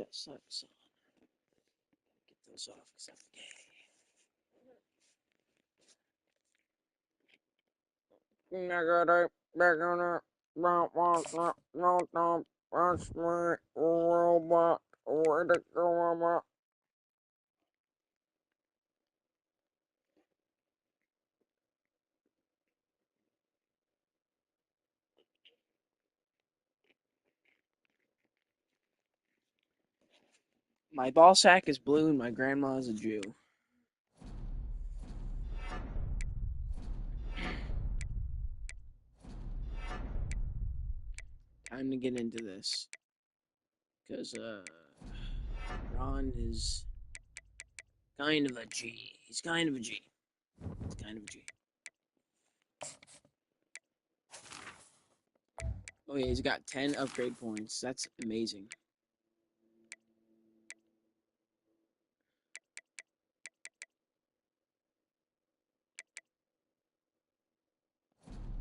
Got socks on. Get those off because I'm gay. Negative, negative, no, that's my robot. Where to go, mama? My ball sack is blue and my grandma is a Jew. Time to get into this. Because, Ron is kind of a G. He's kind of a G. He's kind of a G. Oh yeah, he's got 10 upgrade points. That's amazing.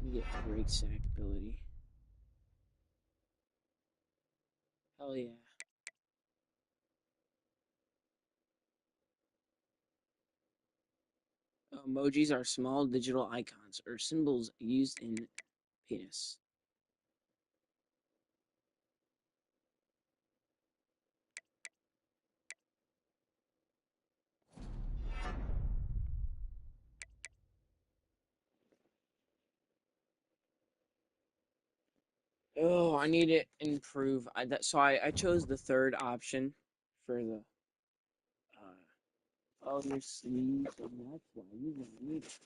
We get break sack ability. Hell yeah. Emojis are small digital icons or symbols used in penis. Oh, I need to improve. I chose the third option for the. Oh, your sleeve, and that's why you need it in life.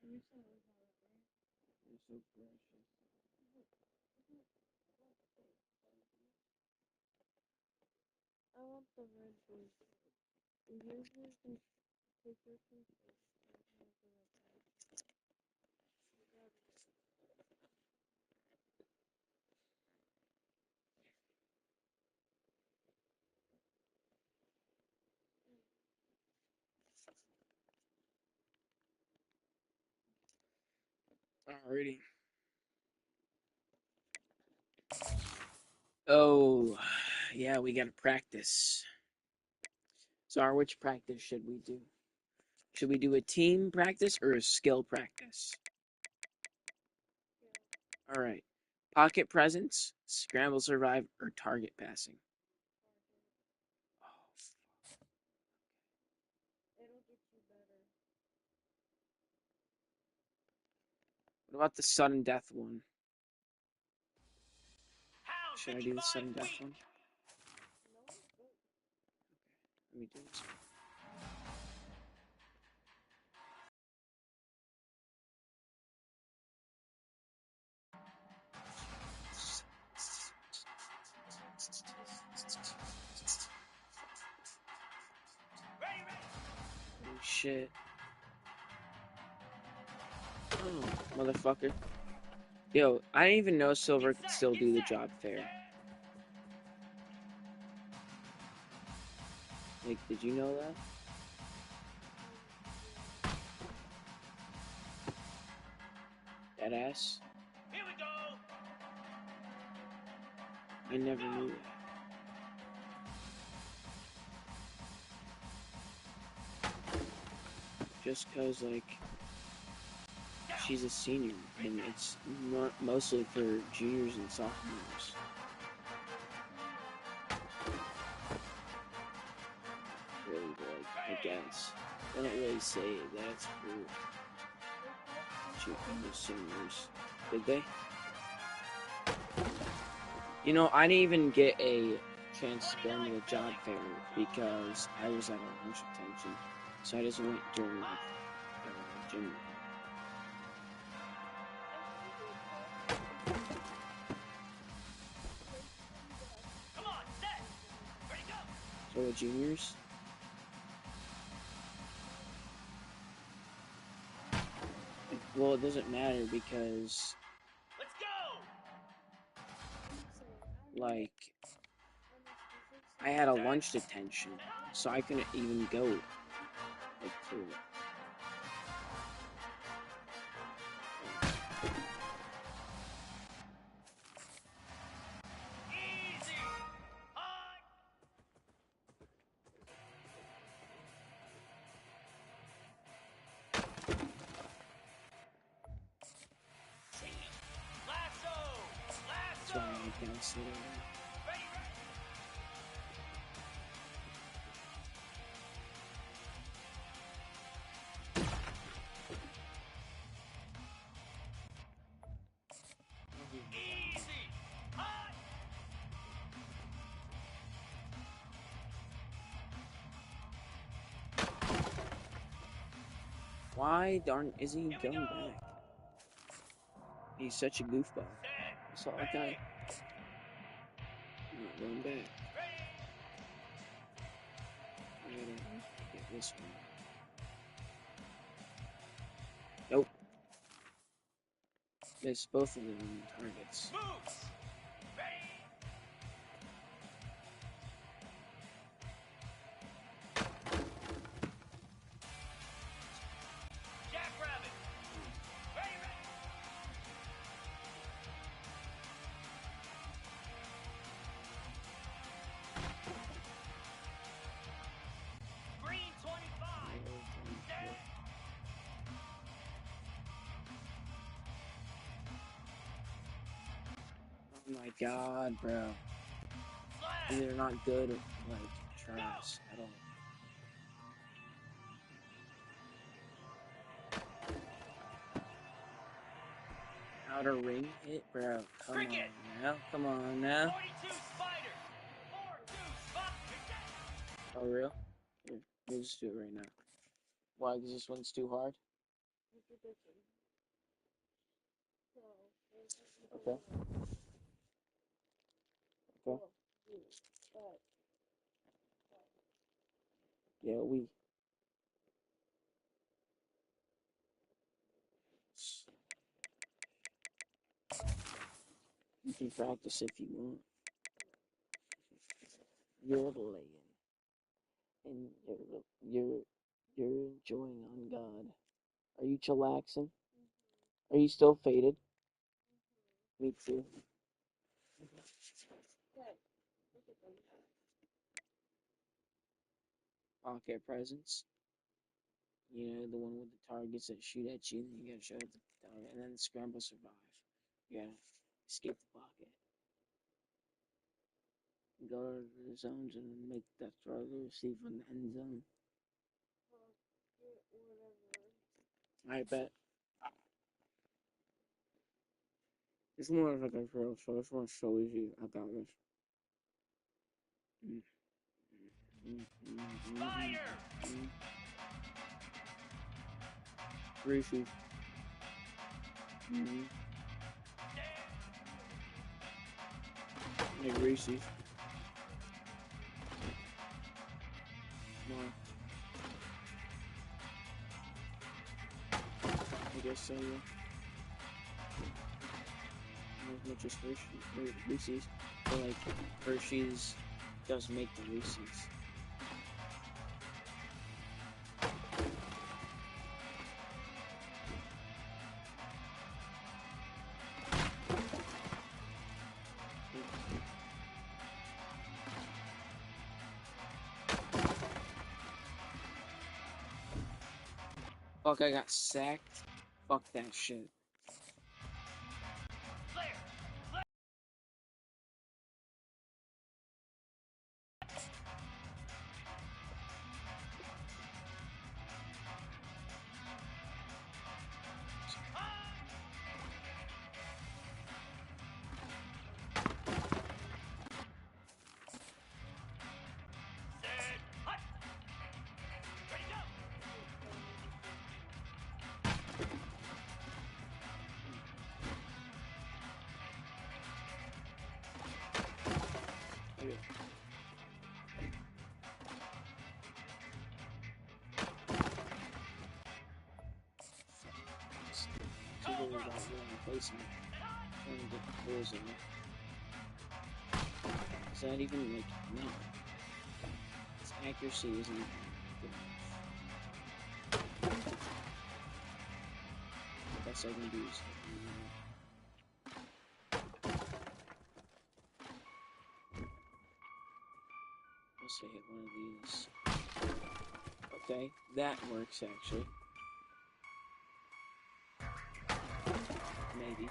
You're so precious. You're so precious. You're so precious. I want the red juice. Here's the paper piece. Alrighty. Oh, yeah, we gotta practice. So, which practice should we do? Should we do a team practice or a skill practice? Alright. Pocket presence, scramble survive, or target passing? Oh, It'll get you better. what about the sudden death one? Should I do the sudden death one? No, but Let me do this one. Oh shit. Oh, motherfucker. Yo, I didn't even know Silver could still do the job fair. Like, did you know that? That ass? Here we go. I never knew that. Just cause, like, she's a senior, and it's not mostly for juniors and sophomores. Really, but, like, I guess. They don't really say that it's for seniors. Did they? You know, I didn't even get a chance to go into the job fair because I was at a lunch detention, so I just went during gym. Come on, set. Ready, go. So the juniors? Well, it doesn't matter because, Let's go. like, I had a lunch detention, so I couldn't even go, like, to it. Easy. High. Lasso. That's Lasso. why I can't sit over there. Ready, ready. Easy. High. Why darn is he Here we going go. back? He's such a goofball. Set. I saw Ready. Vacay. Not going back. Ready. I gotta get this one. Nope. Missed both of them targets. Moves. Ready. Jackrabbit. Ready, ready. Green 25. Set. Oh my god, bro. Slash. They're not good at, like, tries at all. Outer ring hit, bro. Come on Cricket. now. Come on now. 42 spider. 4-2 spot. Reset. Oh, real? Here, we'll just do it right now. Why? Because this one's too hard? It's a different. So, Okay. Okay. Cool. But, Yeah, we. You can practice if you want. You're laying. And you're enjoying on God. Are you chillaxing? Are you still faded? Me too. okay, look at them. Pocket presence. You know, the one with the targets that shoot at you, then you gotta show at the target, and then scramble survive. You gotta escape the pocket. Go to the zones and make that throw to receive in the end zone. Whatever. I bet. It's more of like a drill, so this one's so easy. I got this. Spider. Reese's. Like Reese's. More. I guess so, yeah. Not as much as Reese's. But like Hershey's does make the Reese's. Fuck, I got sacked. Fuck that shit. Flare. Set. Hut. Ready, go. Okay. See what we got wrong placement. Trying to get the holes in it. Is that even like no? Its accuracy isn't even good enough. Best I can do is let's say hit one of these. Okay, that works actually. Maybe.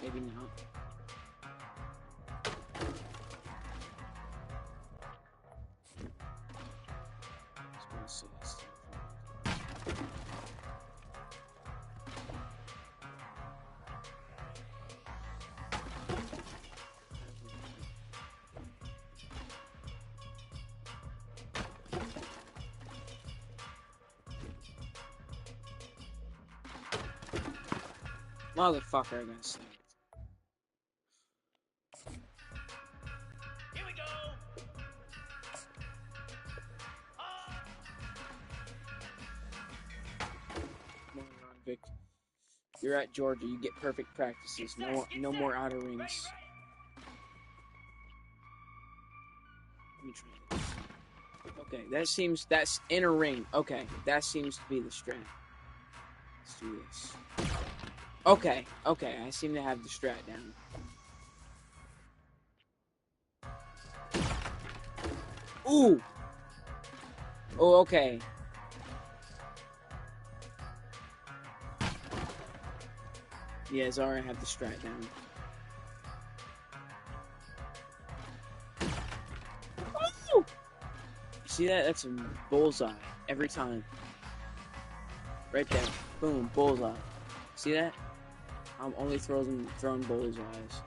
Maybe not. Let's go see. Motherfucker, I got saved. Here we go. Come on, Ron Vic. You're at Georgia. You get perfect practices. No more outer rings. Let me try this. Okay, that's inner ring. Okay, that seems to be the strat. Let's do this. Okay, I seem to have the strat down. Ooh! Oh, okay. Yeah, Zara have the strat down. Ooh! You see that? That's a bullseye every time. Right there. Boom, bullseye. See that? I'm only throwing bullseyes.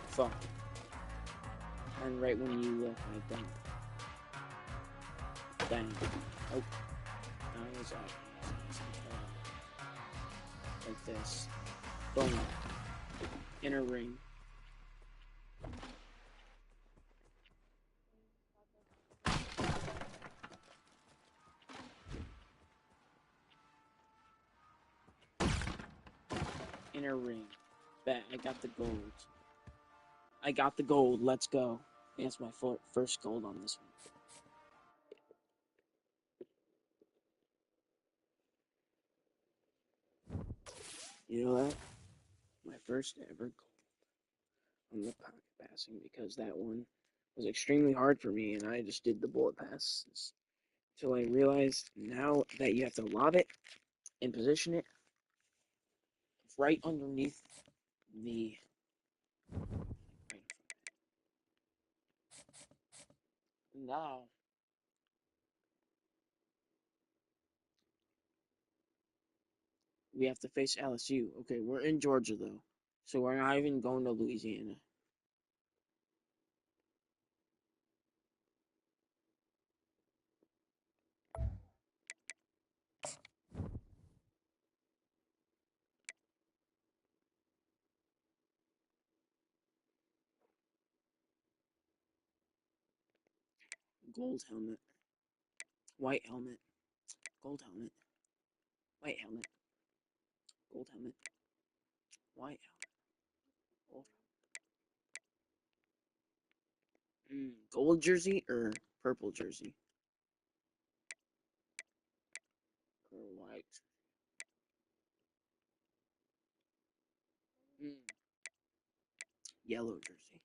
Fuck. And right when you look, I don't. Bang. Oh. That was up. Like this. Boom. Inner ring. Inner ring. Bet. I got the gold. I got the gold. Let's go. That's my first gold on this one. You know what? My first ever gold on the pocket passing, because that one was extremely hard for me, and I just did the bullet passes until I realized now that you have to lob it and position it right underneath the. Now we have to face LSU. Okay, we're in Georgia though, so we're not even going to Louisiana. Gold helmet, white helmet, gold helmet, white helmet, gold helmet, white helmet, gold. Gold jersey or purple jersey? Or white? Yellow jersey.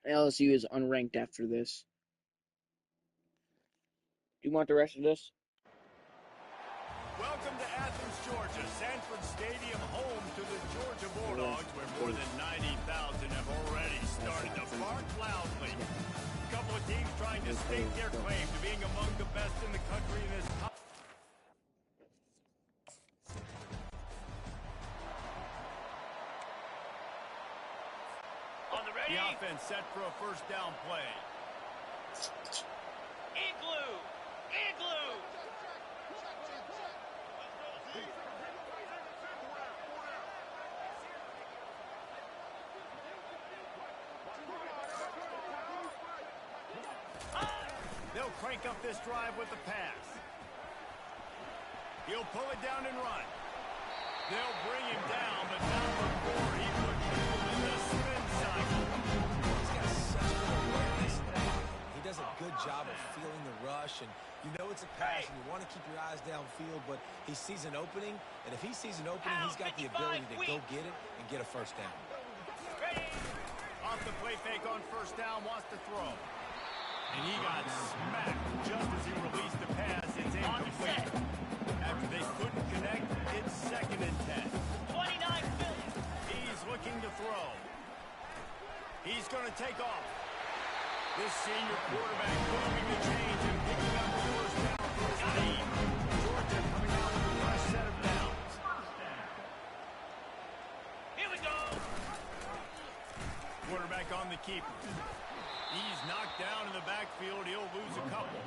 LSU is unranked after this. Do you want the rest of this? Welcome to Athens, Georgia, Sanford Stadium, home to the Georgia Bulldogs, where more than 90,000 have already started to bark loudly. A couple of teams trying to stake their claim to being among the best in the country in this. On the ready. The offense set for a first down play. Igloo. Igloo. They'll crank up this drive with the pass. He'll pull it down and run. They'll bring him down, but not before he puts people in the spin cycle. He's got such good awareness. He does a good job of feeling the rush and You know it's a pass, and you want to keep your eyes downfield, but he sees an opening, and if he sees an opening, he's got the ability to go get it and get a first down. Off the play fake on first down, wants to throw. And he got smacked just as he released the pass. It's incomplete. After they couldn't connect, it's 2nd and 10. 29 million. He's looking to throw. He's going to take off. This senior quarterback moving the change and picking up the first down for his team. Georgia coming out with the fresh set of downs. Here we go. Quarterback on the keeper. He's knocked down in the backfield. He'll lose a couple.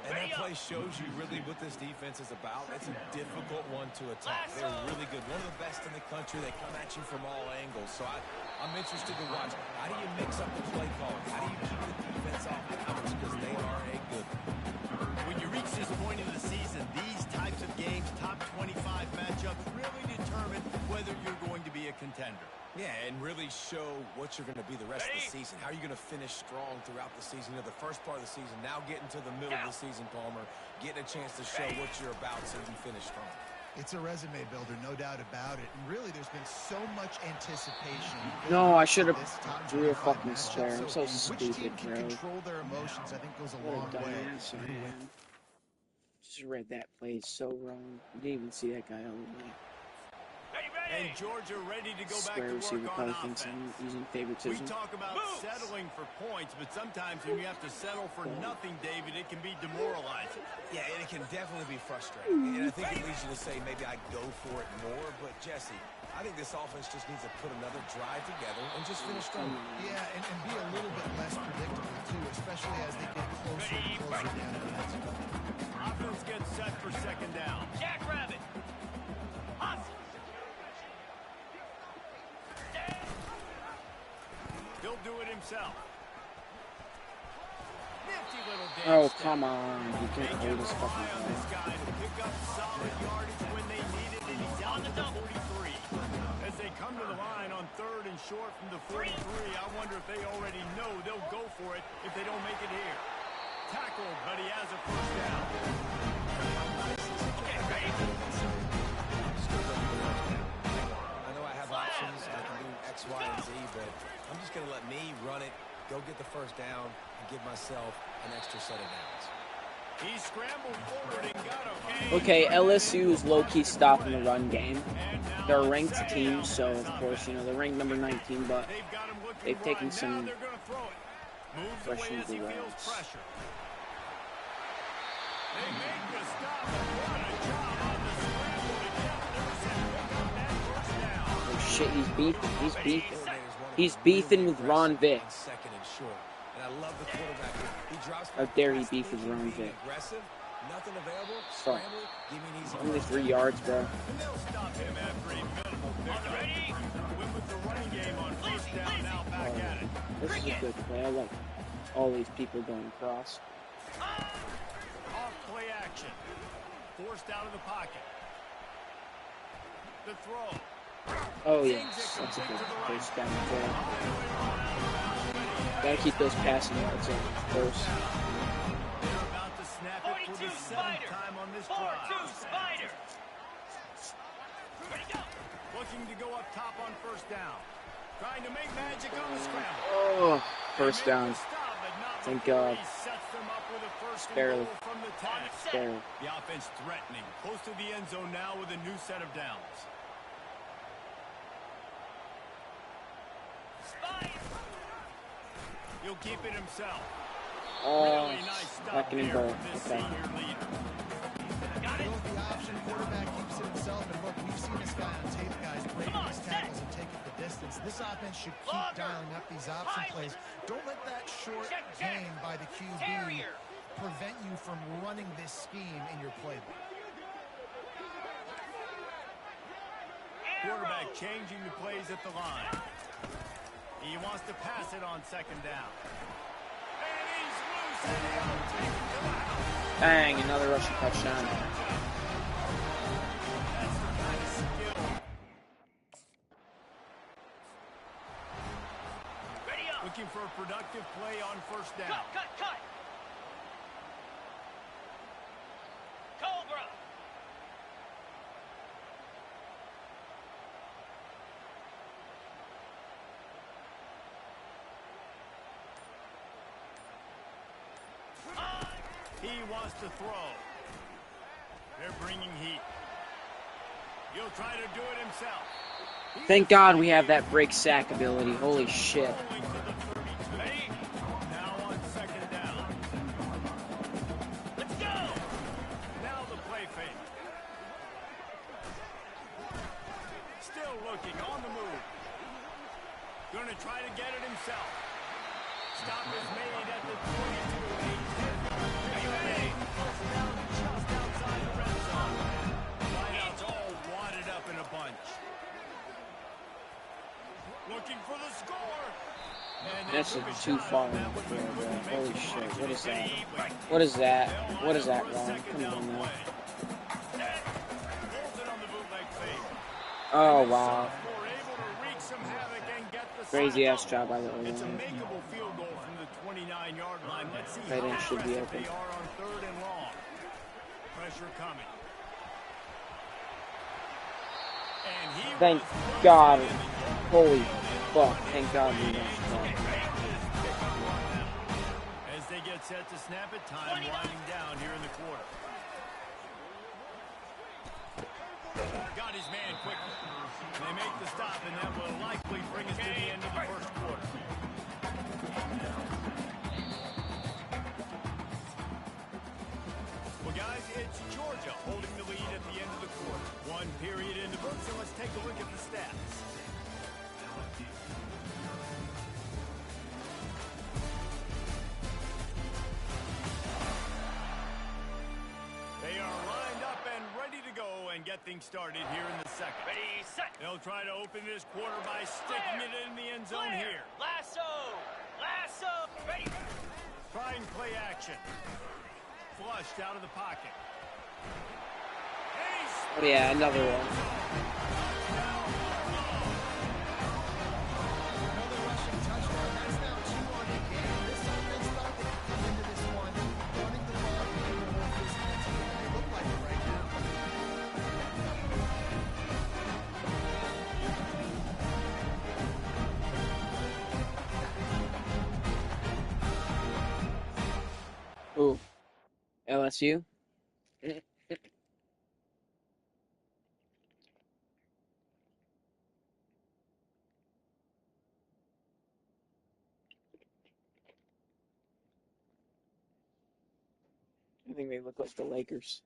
And that play shows you really what this defense is about. It's a difficult one to attack. They're really good. One of the best in the country. They come at you from all angles. So I'm interested to watch. How do you mix up the play call? How do you keep the defense off balance? Because they are a good one. When you reach this point in the season, these types of games, top 25 matchups, really determine whether you're going to be a contender. Yeah, and really show what you're going to be the rest of the season. How are you going to finish strong throughout the season? You know, the first part of the season, now getting to the middle of the season, Palmer, getting a chance to show what you're about so you finish strong. It's a resume builder, no doubt about it. And really, there's been so much anticipation. No, I should have drew a fucking square. I'm so Which stupid, team can bro. control their emotions, I think, goes a long What a way. dumbass I am. Just read that play so wrong. You didn't even see that guy on the way. And Georgia ready to go back Square to receiver work probably on thinks offense. I'm using We favoritism. talk about settling for points, but sometimes when you have to settle for nothing, David, it can be demoralizing. Yeah, and it can definitely be frustrating. And I think it leads you to say maybe I go for it more. But, Jesse, I think this offense just needs to put another drive together and just finish strong. Yeah, and be a little bit less predictable, too, especially as they get closer and closer down to the end. Offense gets set for 2nd down. Jackrabbit. Hot. He'll do it himself. Nifty little dance Oh, step. come on. You They can't can hold this rely fucking on this guy. guy to pick up solid yardage when they need it, and he's out to the 43. As they come to the line on 3rd and short from the 43, I wonder if they already know they'll go for it if they don't make it here. Tackled, but he has a first down. Okay, ready? I know I have options. I can do X, Y, and Z, but I'm just going to let me run it, go get the first down, and give myself an extra set of downs. He scrambled forward and got a Okay, LSU is low-key stopping the run game. They're a ranked team, so of course, you know, they're ranked number 19, but they've taken some questionable routes. They make the stop. What a job on the scramble to get loose and pick up that first down. Oh shit, he's beefing. He's beefing. Coordinators want to He's be beefing really with Ron aggressive Vick. on 2nd and short. And I love the quarterback. He drops How back, dare he fast beef with thinking, Ron being Vick. aggressive, nothing available, Fuck. scramble, give me an easy Only first 3 down. yards, bro. And they'll stop him after a minimal pickup. Ready? Win with the running game on first down, now back at it. This is a good play. I like all these people going across. Off play action. Forced out of the pocket. The throw. Oh yes, that's a good first down throw. Gotta keep those passing yards up first. They're about to snap it for the 42 7th Spider. time on this 4-2 drive. Spider. Ready, go. Looking to go up top on first down. Trying to make magic on the scramble. Oh, first They make down. the stop, but not Thank before God. he sets them up with a first and Barely. goal from the 10. Barely. The offense threatening. Close to the end zone now with a new set of downs. Spider. He'll keep it himself. Oh, Really nice stop second and here goal. from this Okay. senior leader. Got it. Goes the option, quarterback keeps it himself, and look, we've seen this guy on tape, guys, break Come on, these tackles and take it the distance. This offense should keep Longer. dialing up these option plays. Don't let that short Check. game by the QB Terrier. prevent you from running this scheme in your playbook. Quarterback changing the plays at the line. He wants to pass it on 2nd down. And he's loose and he'll take it to the house. Bang, another rushing touchdown. That's the kind of skill. Ready, up. Looking for a productive play on first down. Cut. He wants to throw. They're bringing heat. He'll try to do it himself. Thank God we have that break sack ability. Holy shit. Now on second down. Let's go! Now the play fake. Still looking on the move. Gonna try to get it himself. Stop is made at the 22. First down just outside the red zone. Wideouts all wadded up in a bunch. Looking for the score. That's too far. Holy shit. What is that? What is that? What is that, Ron? Come on, man. Oh, wow. Crazy ass job by the O-line. It's a makeable field goal from the 29-yard line. Let's see Tight end how should be aggressive open. they are on third and long. Pressure coming. And he Thank was God. Holy fuck. Thank God we lost that. as they get set to snap it, time winding down here in the quarter. Got his man quickly. They make the stop, and that will likely bring us to the end of the first quarter. Well, guys, it's Georgia holding the lead at the end of the quarter. One period in the books, and let's take a look at the stats. They are lined up and ready to go and get things started here in the second. Ready, set. They'll try to open this quarter by sticking it in the end zone here. Lasso! Lasso! Ready? Try and play action. Flushed out of the pocket. Oh, yeah, another one. Another rushing touchdown. That's now 2 on the game. This offense thought they could come into this one running the ball and hold this team. They look like it right now. Ooh. LSU? I think they look like the Lakers.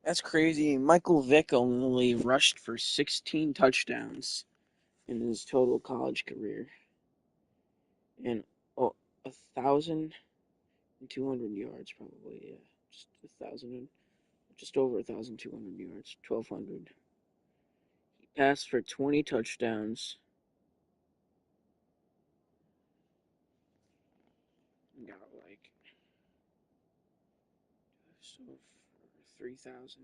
That's crazy. Michael Vick only rushed for 16 touchdowns in his total college career. And 1,200 yards, probably, yeah. Just over 1,200 yards. 1,200. He passed for 20 touchdowns. Got like, so for 3,000.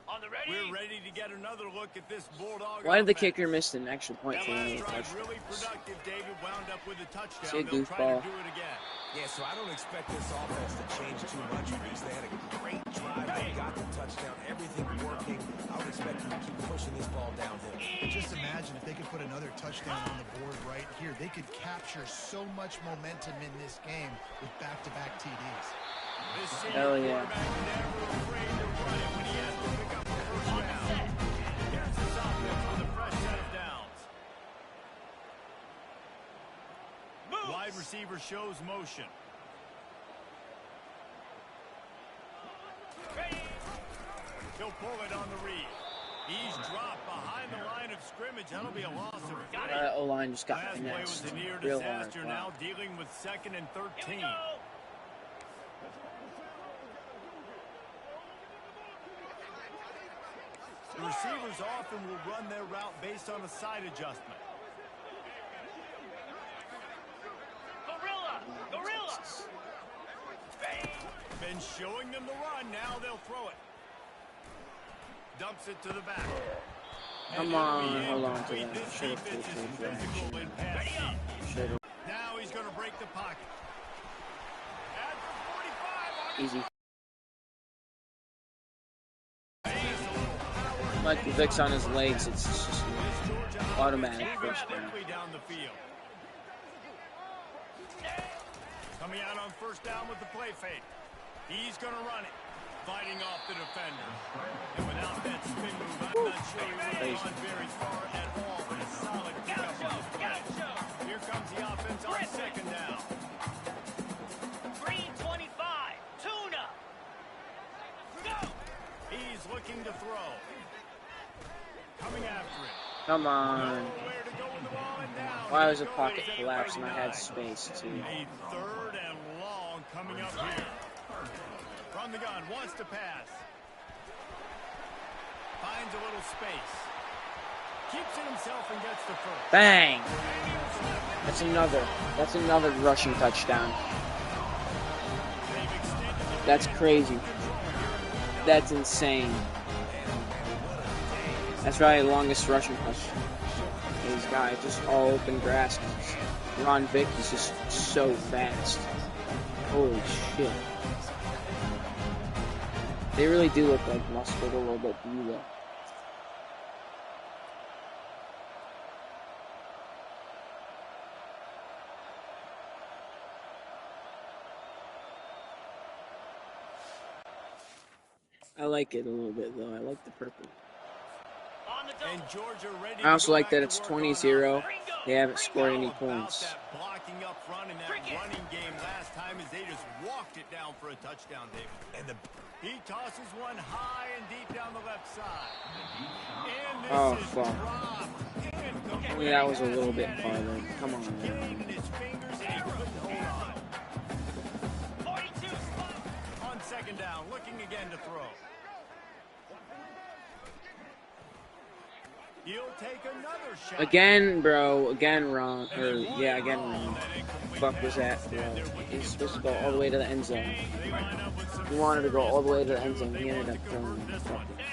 On the ready? We're ready to get another look at this Bulldog. Why did the offense. kicker miss an extra point That for one of last the drive touchdowns? really productive. David wound up with a touchdown. See a They'll try to goofball. do it again. Yeah, so I don't expect this offense to change too much, Reese. They had a great drive. They got the touchdown. Everything working. a touchdown on the board right here. They could capture so much momentum in this game with back-to-back TDs. Hell yeah. Never afraid to run it when he has to pick up the first down. Here's his offense with a fresh set of downs. Wide receiver shows motion. He'll pull it on the read. He's dropped behind the line of scrimmage. That'll be a loss of O-line just got last play was finessed a near real hard. disaster. Now dealing with 2nd and 13. The receivers often will run their route based on a side adjustment. Gorilla! Been showing them the run. Now they'll throw it. Dumps it to the back. Come on, hold on to that. Should have. Now he's going to break the pocket. At the 45. Easy. Like the Vicks on his legs, it's just automatic first down. Down the field. Coming out on first down with the play fake. He's going to run it. Fighting off the defender. And without that spin move, I'm not sure he would have gone very far at all, but a solid pickup on the play. Here comes the offense on second down. Green 25. Tuna. Go. He's looking to throw. Coming after it. Come on. Nowhere to go with the ball and down. Why was the pocket collapsed and I had space too? A 3rd and long coming up here. From the gun, wants to pass. Finds a little space. Keeps it himself and gets the first. Bang! That's another rushing touchdown. That's crazy. That's insane. That's probably the longest rushing touchdown. These guys just all open grass. Ron Vick is just so fast. Holy shit. They really do look like muscular a little bit, do you though? I like it a little bit though. I like the purple. And Georgia ready I also to go like back that to it's work on 20-0. offense. They haven't scored any How about points. that blocking up front in that running game last time as they just walked it down for a touchdown, David. And he tosses one high and deep down the left side. And this Oh, is fuck. dropped. I mean, that was a little bit farther. Come on, Getting man. in his fingers and he couldn't hold on. 42 spot. On second down, looking again to throw. He'll take another shot. Again, bro. Again, wrong. Or, yeah, again, wrong. Fuck was that, bro? He's supposed to go all the way to the end zone. He wanted to go all the way to the end zone. He ended up throwing it. Fuck it.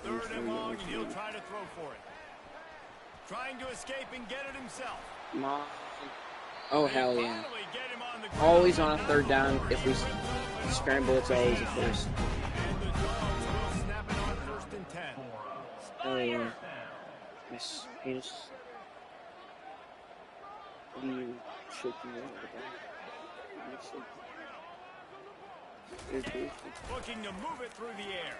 Third and long, and he'll try to throw for it. Trying to escape and get it himself. Come on. Oh, hell yeah. Finally get him on the ground. Always on a third down. If we scramble, it's always a first. And the Dogs will snap it on 1st and 10. Oh, yeah. Miss penis. What are you shaking your head about? Looking to move it through the air.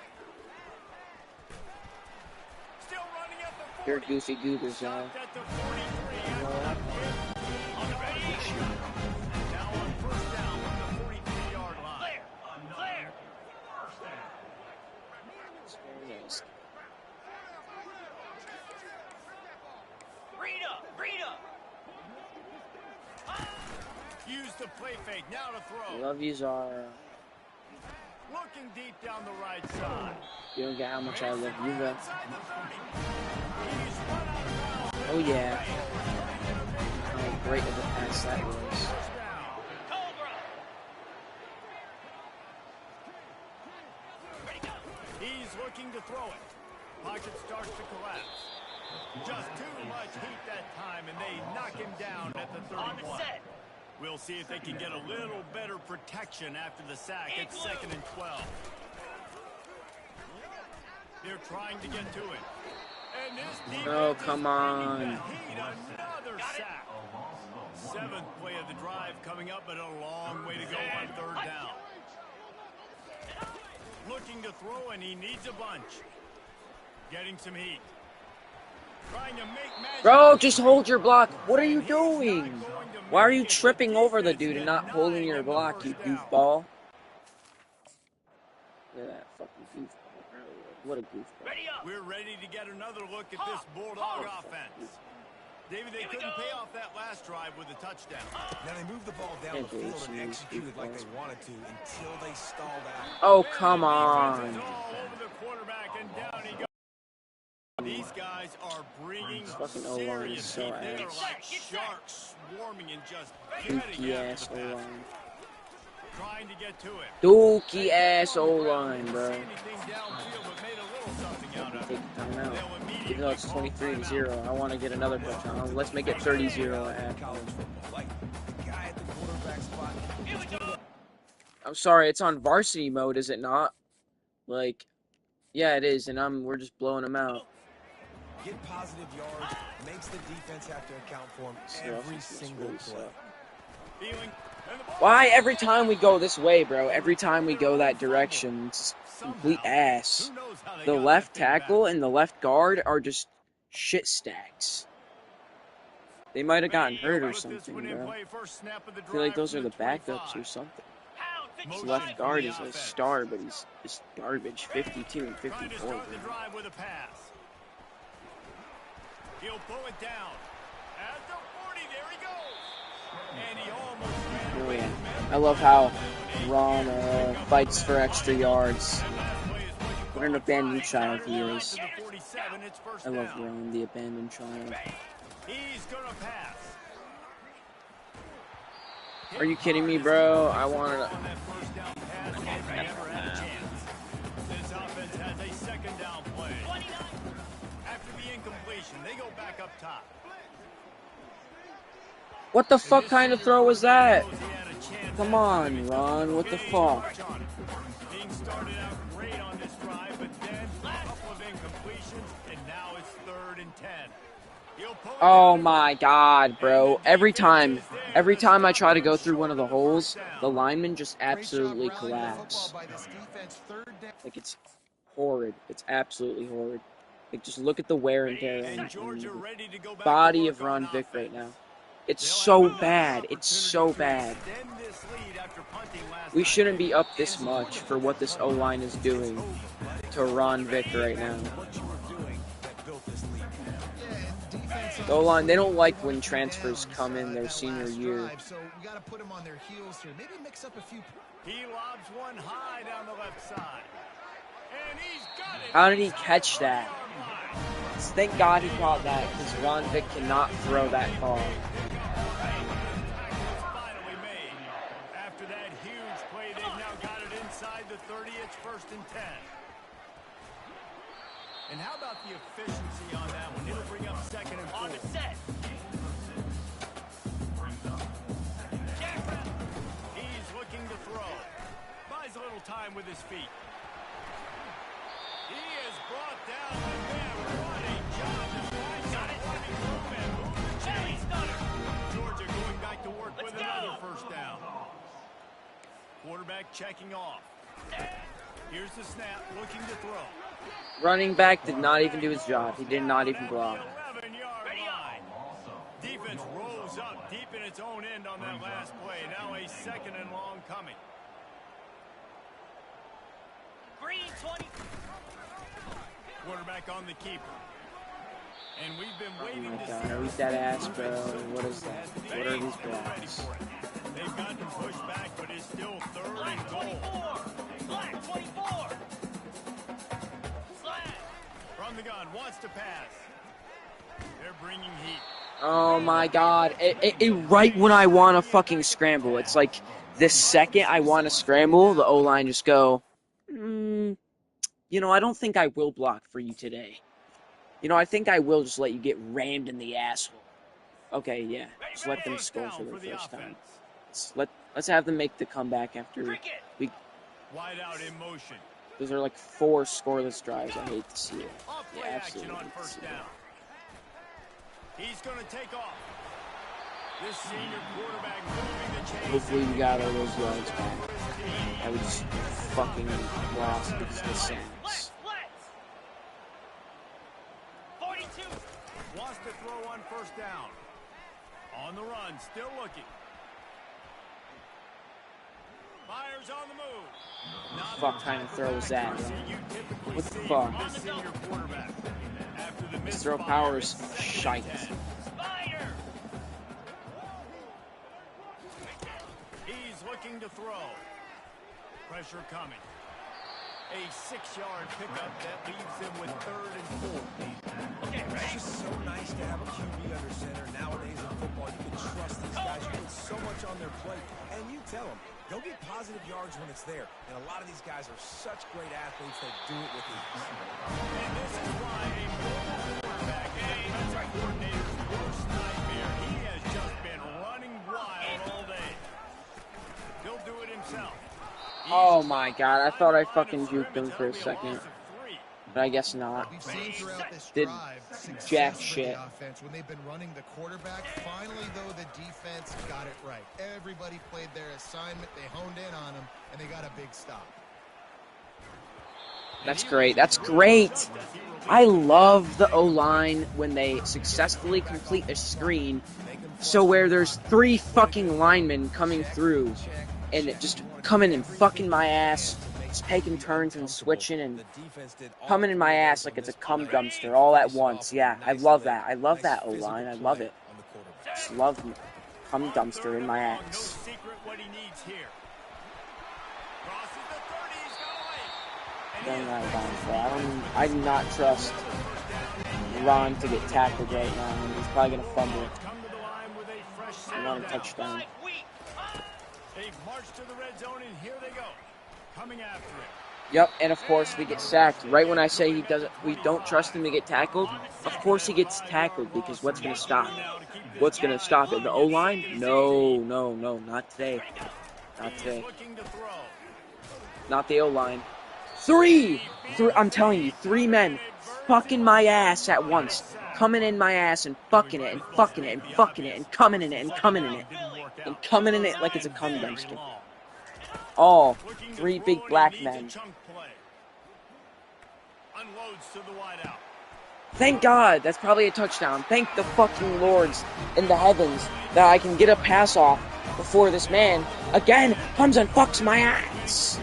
Still running at the 40. You're goosey goobers, y'all. Stopped at the 43. On the ready. Now on first down from the 43-yard line. Clear. Rita. Use the play fake. Now to throw. Love yous are. Looking deep down the right side. You don't get how much I love you, though. Inside the 30. He's run out of bounds. Oh, yeah. How great of a pass that was. First down. Cobra. Ready, go. He's looking to throw it. Pocket starts to collapse. Just too much heat that time, and they knock him down at the 31. On the set. We'll see if they can get a little better protection after the sack at 2nd and 12. They're trying to get to it. And this defense Oh, come on. Another sack. 7th play of the drive coming up, but a long way to go on 3rd down. Looking to throw, and he needs a bunch. Getting some heat. Trying to make magic. Bro, just hold your block. What are you doing? Why are you tripping over the dude and not holding your block, you goofball? Look at that fucking goofball, bro. What a goofball. We're ready to get another look at this Bulldog offense. David, they couldn't pay off that last drive with a touchdown. Now they moved the ball down the field and executed like they wanted to until they stalled out. Oh, come on. All over the quarterback, and down he goes. These guys are bringing fucking O-line is so serious heat. They are ass. like sharks swarming and just Dookie getting ass after the pass. O-line. Trying to get to it. Dookie ass O-line, bro. Anything downfield, but made a little something out of it. Take the time out. They'll immediately Even though it's 23-0, I want to get another touchdown. Let's make it 30-0 at halftime. I'm sorry, it's on varsity mode, is it not? Like, yeah, it is, and we're just blowing them out. Get positive yards, makes the defense have to account for them every single play. Why every time we go this way, bro? Every time we go that direction, it's complete ass. The left tackle and the left guard are just shit stacks. They might have gotten hurt or something, bro. I feel like those are the backups or something. His left guard is a star, but he's just garbage. 52 and 54. Bro. He'll pull it down. At the 40, there he goes. And he almost ran away. Oh, yeah. I love how Ron fights for extra yards. What an abandoned child he is. I love Ron, the abandoned child. He's gonna pass. Are you kidding me, bro? I wanted to... This offense has a 2nd down play. After the incompletion, they go back up top. What the fuck kind of throw was that? Come on, Ron. What the fuck? Being started out great on this drive, but then a couple of incompletions, and now it's 3rd and 10. Oh my god, bro. Every time I try to go through one of the holes, the linemen just absolutely collapse. Like, it's horrid. It's absolutely horrid. Like, just look at the wear and tear on the body of Ron Vick right now. It's so bad. It's so bad. We shouldn't be up this much for what this O-line is doing to Ron Vick right now. The O-line, they don't like when transfers come in their senior year. So we got to put them on their heels here. Maybe mix up a few. He lobs one high down the left side. And he's got it. How did he catch that? Thank God he caught that, because Ron Vick cannot throw that far. Finally made. After that huge play, they've now got it inside the 30. It's 1st and 10. And how about the efficiency on that one? It'll bring up 2nd and 4. On the set. He's looking to throw. Buys a little time with his feet. He is brought down the man. What a job to find some running room and move the chains. Georgia going back to work with another 1st down. Quarterback checking off. Here's the snap, looking to throw. Running back did not even do his job. He did not even block. 11-yard line. Defense rolls up deep in its own end on that last play. Now a 2nd and long coming. Green 20. Quarterback on the keeper. And we've been Oh waiting my to god, see. are we that ass, bro? What is that? What are these blocks? They've gotten pushed back, but it's still 3rd and goal. Black 24. From the gun, wants to pass. They're bringing heat. Oh my god. Right when I want to fucking scramble. It's like the second I want to scramble, the O-line just go, you know, I don't think I will block for you today. You know, I think I will just let you get rammed in the asshole. Okay, yeah. Just let them score for their first time. Let's have them make the comeback after we... Wide out in motion. Those are like 4 scoreless drives. I hate to see it. Off Yeah, play absolutely action on hate to first see down. it. He's going to take off. This senior quarterback moving the chains. Hopefully we got all those yards back. I was fucking lost because of the sacks. 42. Wants to throw on first down. On the run, still looking. Fires on the move. Not Fuck the kind of type throw was that, accuracy man? you typically What the see fuck? from this senior quarterback. After the His throw misfire, power is it's second and shite. 10. Spider. He's looking to throw. Pressure coming. A 6-yard pickup that leaves him with 3rd and 4. Okay, It's ready? just so nice to have a QB under center. Nowadays in football, you can trust these guys. You put so much on their plate. And you tell them, they'll get positive yards when it's there. And a lot of these guys are such great athletes that do it with ease. And this is why a mobile quarterback is a defensive coordinator's worst nightmare. He has just been running wild all day. He'll do it himself. Oh my god, I thought I fucking juked him for a second. But I guess not. We've seen throughout this Did drive success jack for shit. the offense when they've been running the quarterback. Finally, though, the defense got it right. Everybody played their assignment. They honed in on them, and they got a big stop. That's great. That's great. I love the O-line when they successfully complete a screen so where there's 3 fucking linemen coming through and it just coming and fucking my ass, just taking turns and switching and coming in my ass like it's a cum dumpster all at once. Yeah, I love that. I love that O-line. I love it. Just love cum dumpster in my ass. No secret what he needs here. Crosses the 30, he's got away. Going out of bounds, but I do not trust Ron to get tackled right now. He's probably gonna fumble it. Come to the line with a fresh I want a down. touchdown. They've marched to the red zone, and here they go. Coming after it. Yep, and of course we get sacked. Right when I say we don't trust him to get tackled, of course he gets tackled because what's gonna stop? What's gonna stop it? The O-line? No, not today. Not today. Looking to throw. Not the O-line. Three! I'm telling you, 3 men fucking my ass at once. Coming in my ass and fucking it and fucking it and fucking it and coming in it and coming in it. And coming in it like it's a cum dumpster. All 3 big black men. Unloads to the wideout. Thank God, that's probably a touchdown. Thank the fucking lords in the heavens that I can get a pass off before this man, again, comes and fucks my ass.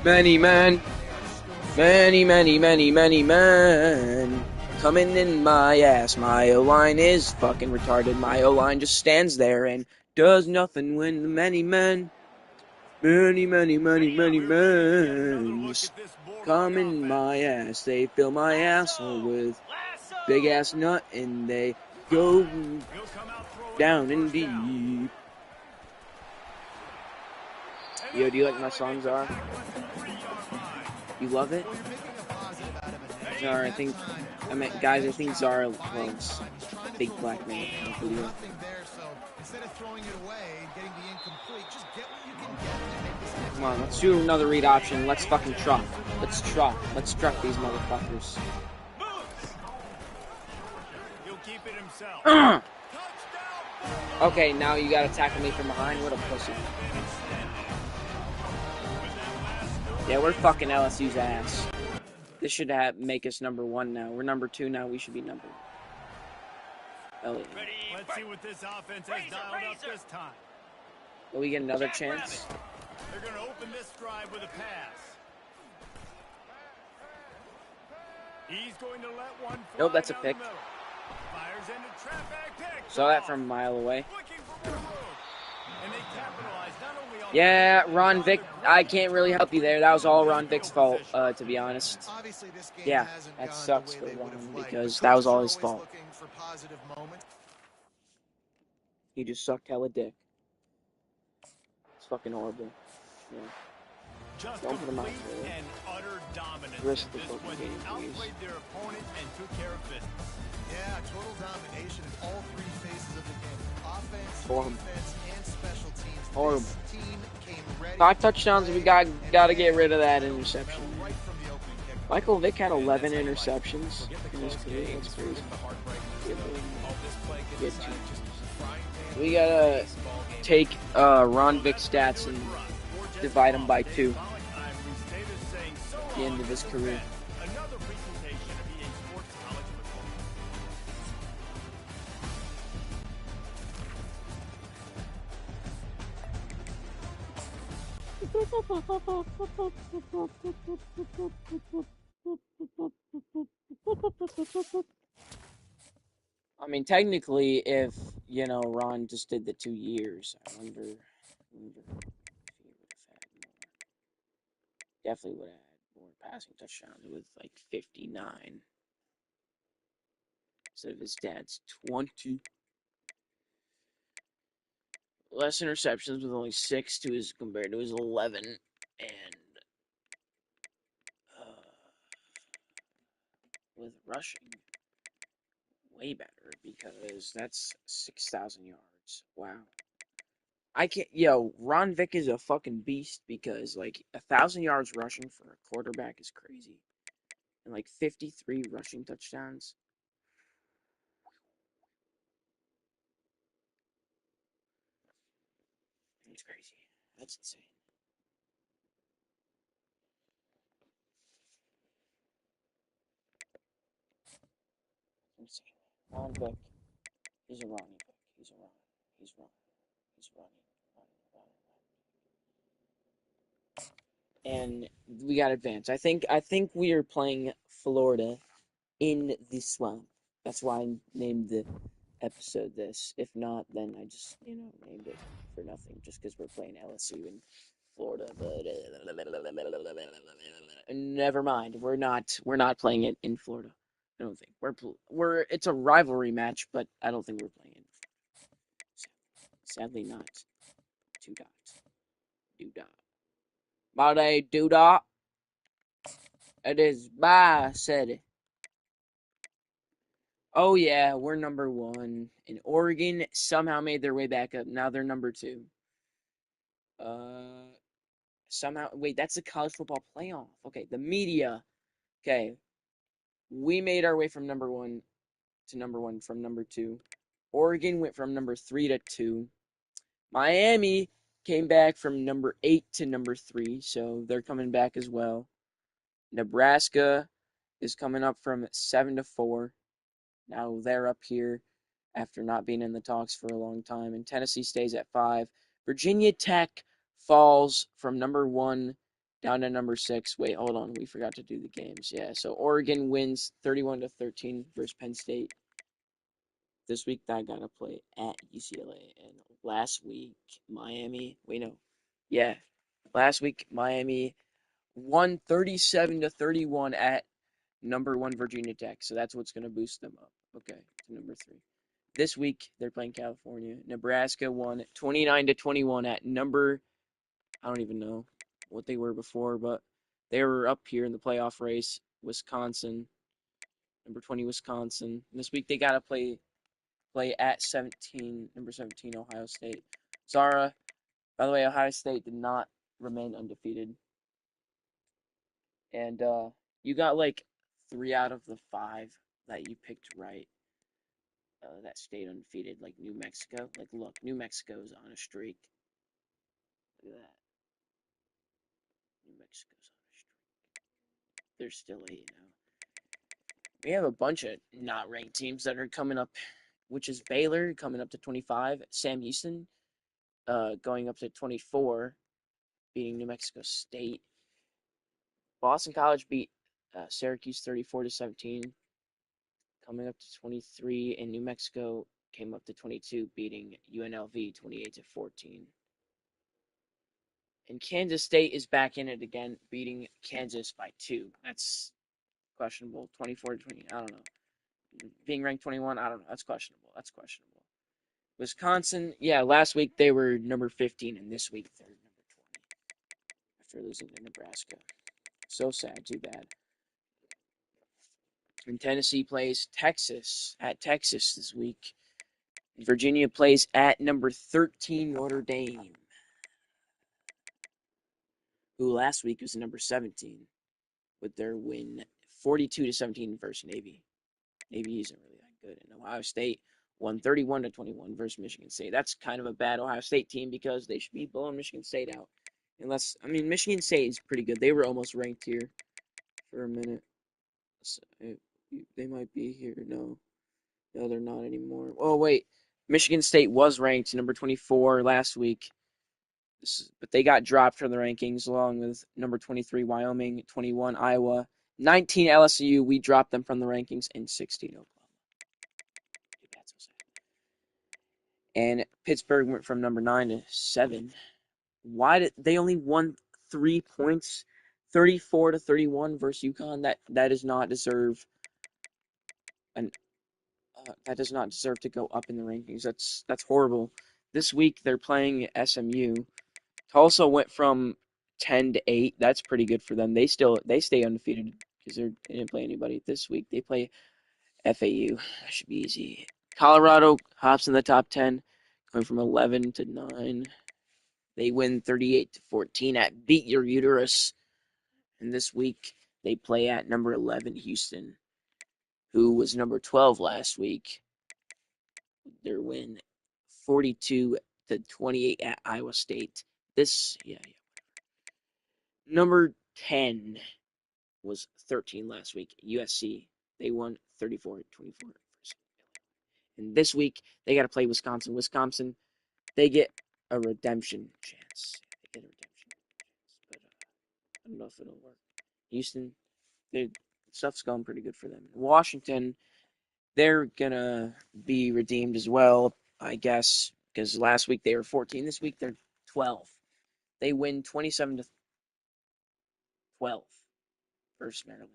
Many men, many men coming in my ass. My O-line is fucking retarded. My O-line just stands there and does nothing when the many men just come in my ass. They fill my asshole with big ass nut and they go down in deep. Yo, do you like my song, Czar? You love it? Czar, I think Czar loves big black man. Video. Come on, let's do another read option. Let's fucking truck. Let's truck these motherfuckers. He'll keep it himself. Okay, now you gotta tackle me from behind. What a pussy. Yeah, we're fucking LSU's ass. This should make us number 1 now. We're number 2 now. We should be number. Elliot. Let's see what this offense has dialed up this time. Will we get another chance? They're going to open this drive with a pass. He's going to let one fly. Nope, that's a pick. Fires into trap back pick. Saw that from a mile away. Looking for more room. And they capitalize not only on Yeah, Ron Vick, I can't really help you there. That was all Ron Vick's fault, to be honest. Yeah, that sucks for Ron because that was all his fault. He just sucked hella dick. It's fucking horrible. Yeah. just Don't put him out complete there. and utter dominance. Rest of the This fucking one, game, they please. outplayed their opponent and took care of business. Yeah, total domination in all 3 phases of the game. Offense, Horrible. defense, and special teams. Horrible. This team came ready 5 to touchdowns. play, We got and to get man, rid of that they interception. fell right from the opening kickoff. Michael Vick had 11 And that's how you like it. interceptions Forget the in his close career. games, That's crazy. forget the heartbreakers. Yeah, This play can yeah, decide just frying pan We gotta baseball game. take Ron Vick stats and divide them by 2 at the end of his career. Another presentation of EA Sports College Football. I mean, technically, if, Ron just did the 2 years, I wonder if he would have had more. Definitely would have had more passing touchdowns with, 59. Instead of his dad's 20. Less interceptions with only 6 compared to his 11. And with rushing, way better because that's 6,000 yards. Wow. Ron Vick is a fucking beast because 1,000 yards rushing for a quarterback is crazy, and 53 rushing touchdowns. It's crazy. That's insane. Insane. Ron Vick. He's a Ronnie Vick. He's a Ron. He's Ron. He's Ronnie. And we got advanced. I think we are playing Florida in the swamp. That's why I named the episode this. If not, then I just named it for nothing, just because we're playing LSU in Florida. But never mind. We're not playing it in Florida. I don't think we're. It's a rivalry match, but I don't think we're playing it. Sadly, not. 2 dots. Do dot. Bade do dot. It is my city. Oh yeah, we're number 1. And Oregon somehow made their way back up. Now they're number 2. Somehow, wait, that's the college football playoff. Okay, the media. Okay, we made our way from number 1 to number 1 from number 2. Oregon went from number 3 to 2. Miami came back from number 8 to number 3, so they're coming back as well. Nebraska is coming up from 7 to 4. Now they're up here after not being in the talks for a long time. And Tennessee stays at 5. Virginia Tech falls from number 1 down to number 6. Wait, hold on. We forgot to do the games. Yeah, so Oregon wins 31-13 versus Penn State. This week, I got to play at UCLA. And last week, Miami. Wait, no. Yeah. Last week, Miami won 37-31 at number 1 Virginia Tech. So that's what's going to boost them up. Okay, to number 3. This week, they're playing California. Nebraska won 29-21 at number, I don't even know what they were before, but they were up here in the playoff race. Wisconsin, number 20 Wisconsin. And this week, they got to play at number 17 Ohio State. Zara, by the way, Ohio State did not remain undefeated. And you got 3 out of the 5 that you picked right. That stayed undefeated, like New Mexico. Look, New Mexico's on a streak. Look at that. New Mexico's on a streak. They're still 8 now. We have a bunch of not ranked teams that are coming up, which is Baylor coming up to 25, Sam Houston going up to 24, beating New Mexico State. Boston College beat Syracuse 34-17, coming up to 23, and New Mexico came up to 22, beating UNLV 28-14. And Kansas State is back in it again, beating Kansas by 2. That's questionable. 24-20. I don't know. Being ranked 21, I don't know. That's questionable. Wisconsin, yeah, last week they were number 15, and this week they're number 20 after losing to Nebraska. So sad, too bad. And Tennessee plays Texas at Texas this week. Virginia plays at number 13 Notre Dame, who last week was number 17 with their win 42-17 versus Navy. Navy isn't really that good. And Ohio State won 31-21 versus Michigan State. That's kind of a bad Ohio State team because they should be blowing Michigan State out. Michigan State is pretty good. They were almost ranked here for a minute. So, they might be here. No, they're not anymore. Oh, wait. Michigan State was ranked number 24 last week. But they got dropped from the rankings along with number 23 Wyoming, 21 Iowa, 19 LSU. We dropped them from the rankings, and 16 Oklahoma. That's so sad. And Pittsburgh went from number 9 to 7. Why did they only won 3 points, 34-31 versus UConn? That does not deserve that does not deserve to go up in the rankings. That's horrible. This week they're playing SMU. Tulsa went from 10 to 8. That's pretty good for them. They stay undefeated because they didn't play anybody this week. They play FAU. That should be easy. Colorado hops in the top 10, going from 11 to 9. They win 38-14 at Beat Your Uterus. And this week they play at number 11 Houston, who was number 12 last week. Their win 42-28 at Iowa State. Number 10 was 13 last week. USC, they won 34-24. And this week, they got to play Wisconsin. Wisconsin, they get a redemption chance. But I don't know if it'll work. Houston, stuff's going pretty good for them. Washington, they're going to be redeemed as well, I guess, because last week they were 14. This week they're 12. They win 27-12 versus Maryland.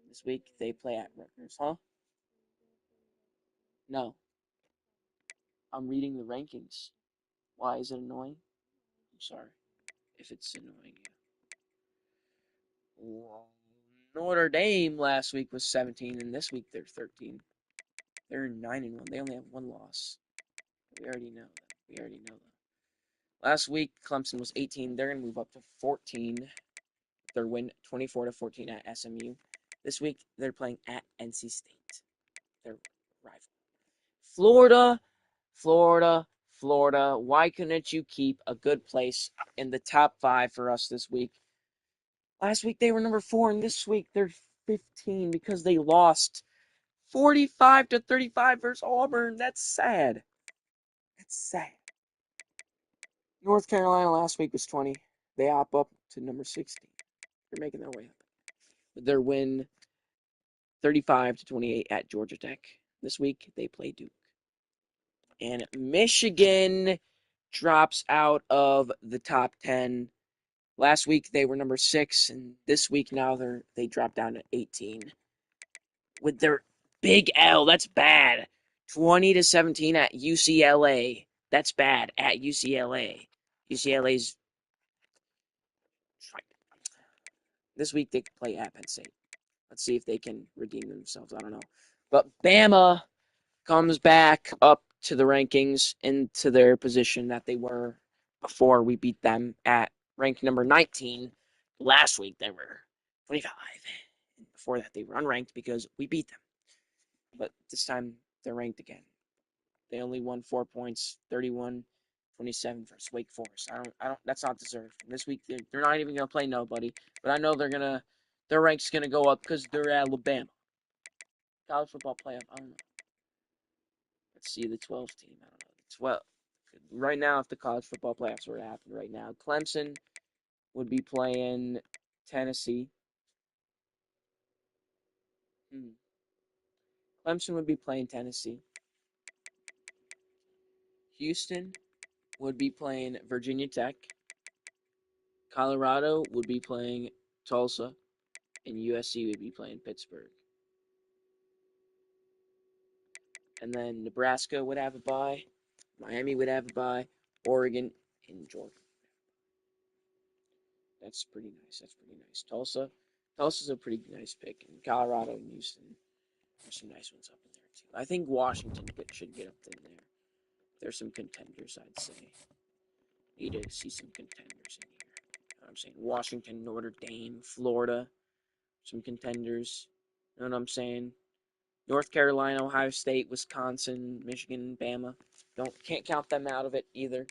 This week they play at Rutgers, huh? No. I'm reading the rankings. Why is it annoying? I'm sorry if it's annoying you. Notre Dame last week was 17, and this week they're 13. They're 9-1. They only have one loss. We already know that. Last week Clemson was 18. They're gonna move up to 14. Their win 24-14 at SMU. This week they're playing at NC State. Their rival. Florida. Why couldn't you keep a good place in the top 5 for us this week? Last week they were number 4, and this week they're 15 because they lost 45-35 versus Auburn. That's sad. North Carolina last week was 20. They hop up to number 16. They're making their way up. With their win 35-28 at Georgia Tech. This week they play Duke. And Michigan drops out of the top 10. Last week they were number 6, and this week now they dropped down to 18. With their big L, that's bad. 20-17 at UCLA. That's bad at UCLA. UCLA's this week they play at Penn State. Let's see if they can redeem themselves. I don't know. But Bama comes back up to the rankings into their position that they were before we beat them at rank number 19. Last week they were 25. Before that they were unranked because we beat them. But this time they're ranked again. They only won 4 points, 31-27 versus Wake Forest. I don't. That's not deserved. This week they're not even gonna play nobody. But I know their rank's gonna go up because they're Alabama. College football playoff. I don't know. Let's see the 12 team. I don't know. The 12. Right now, if the college football playoffs were to happen right now, Clemson would be playing Tennessee. Clemson would be playing Tennessee. Houston would be playing Virginia Tech. Colorado would be playing Tulsa. And USC would be playing Pittsburgh. And then Nebraska would have a bye. Miami would have a bye. Oregon and Georgia. That's pretty nice. Tulsa's a pretty nice pick. And Colorado and Houston, there's some nice ones up in there I think Washington should get up in there. There's some contenders, I'd say. Need to see some contenders in here. You know what I'm saying? Washington, Notre Dame, Florida, some contenders. You know what I'm saying? North Carolina, Ohio State, Wisconsin, Michigan, Bama. Can't count them out of it either.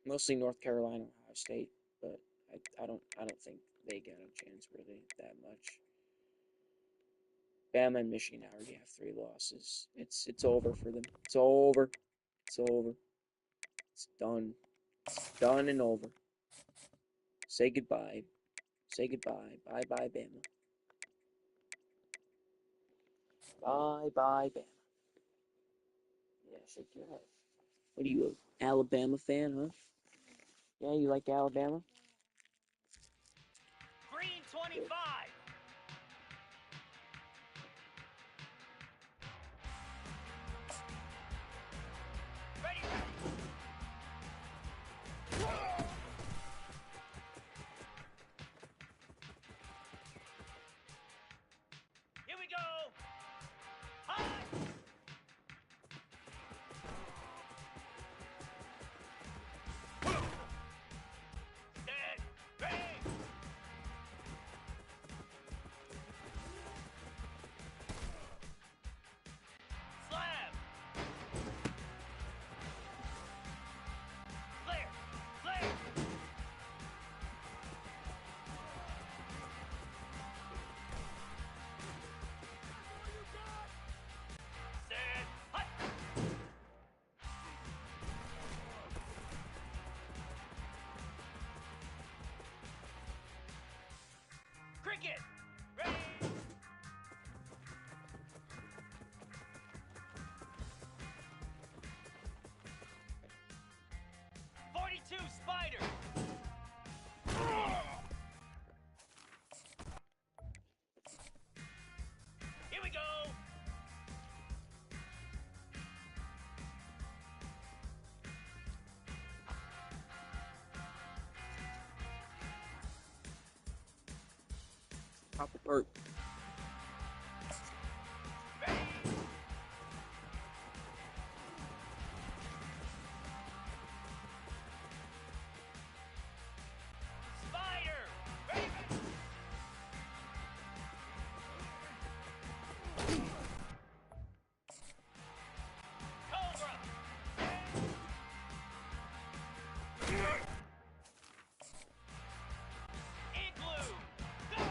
Mostly North Carolina, Ohio State, but I don't think they get a chance really that much. Bama and Michigan already have 3 losses. It's over for them. It's over. It's over. It's done. It's done and over. Say goodbye. Say goodbye. Bye bye Bama. Bye bye Bama. Yeah, shake your head. What are you, an Alabama fan, huh? Yeah, you like Alabama? Green 25. Ready. Here we go. High. Dead. Ready. Slam. Flare. Flare. Set. Hut. Cricket. Ready. 42 Spider. Here we go. Pop apart. Ready. Spider. Ready. Cobra. Igloo. Go.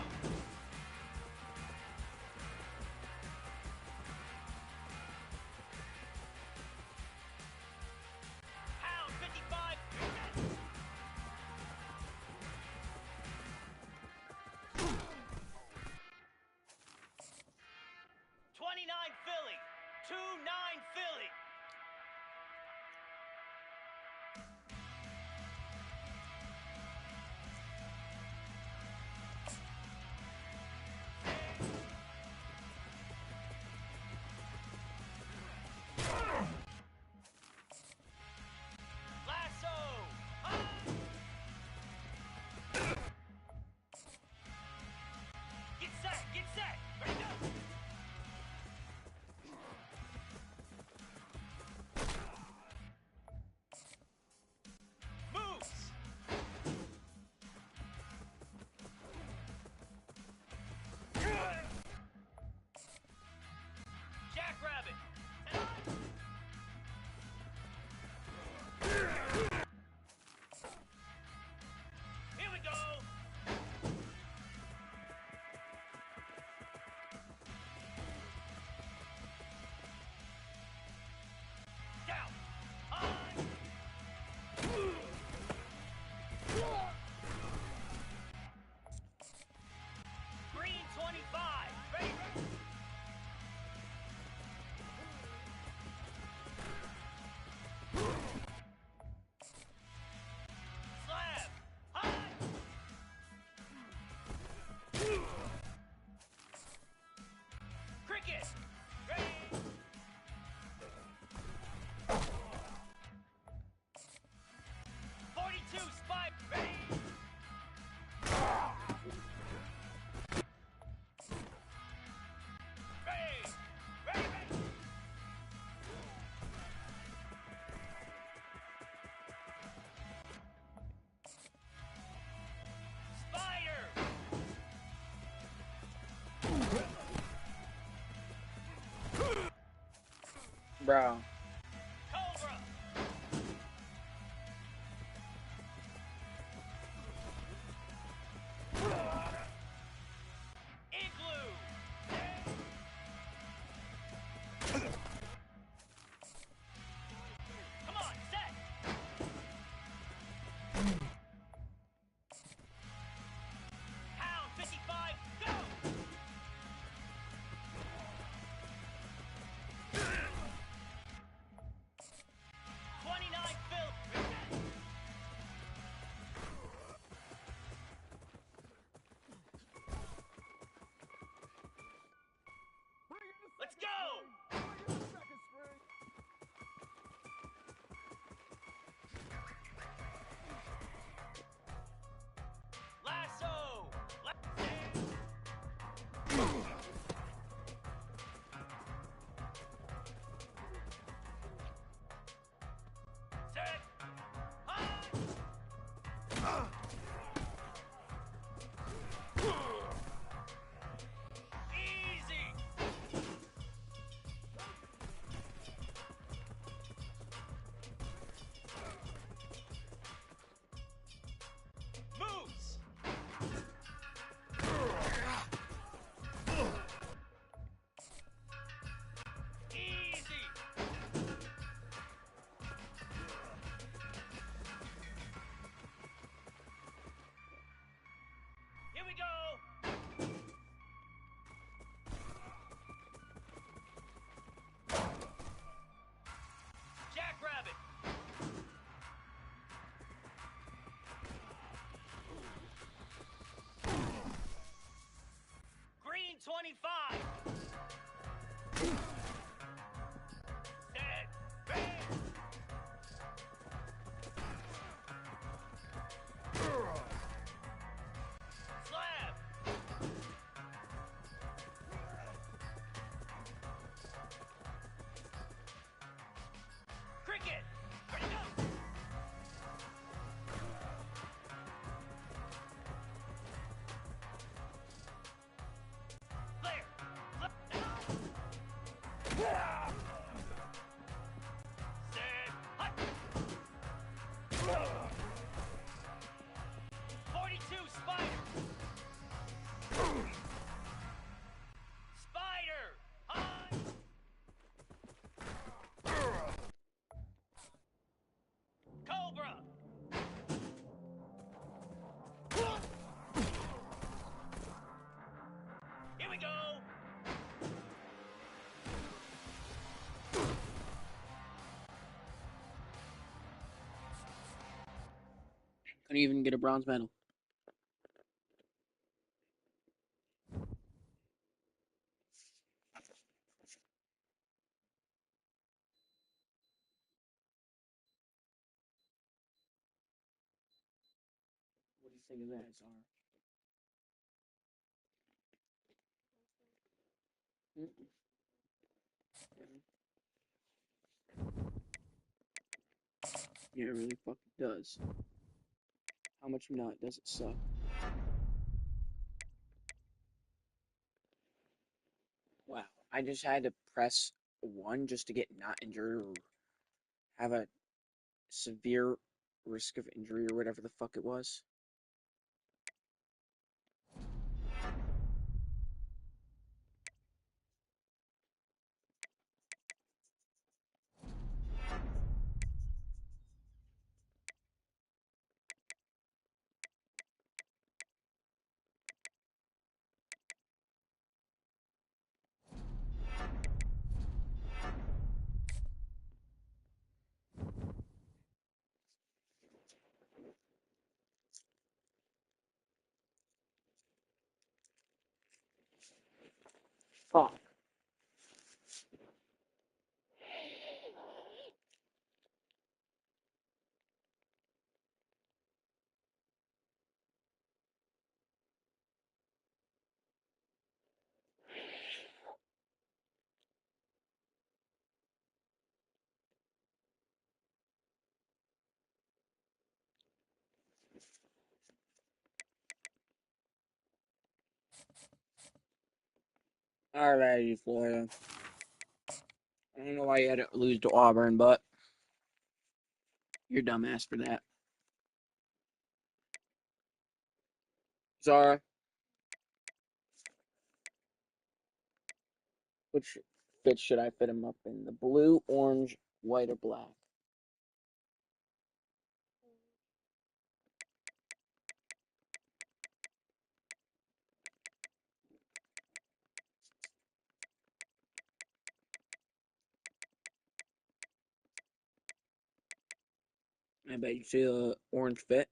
Pound 55. 29 Philly. 2-9 Philly. Lasso. Ah! Get set. Get set. Ready to go. Moves. Jackrabbit. Here we go. Bro. Cobra. Igloo. Come on, set. Pound 55, go. 29 Phil. Let's go. Lasso. Set. High. Easy. Moves. Easy. Here we go. Jackrabbit. Green 25. Set. Bam. Slab. Cricket. Ready, go. Flare. Set. Hut. 42 Spider. Spider. Hunt. Cobra. Here we go. Couldn't even get a bronze medal. What do you think of that, Zara? Yeah, it really fucking does. How much not does it suck? Wow. I just had to press 1 just to get not injured or have a severe risk of injury or whatever the fuck it was. Fuck. Alrighty, Florida. I don't know why you had to lose to Auburn, but you're dumbass for that. Zara, which fit should I fit him up in? The blue, orange, white, or black? I bet you see the orange fit.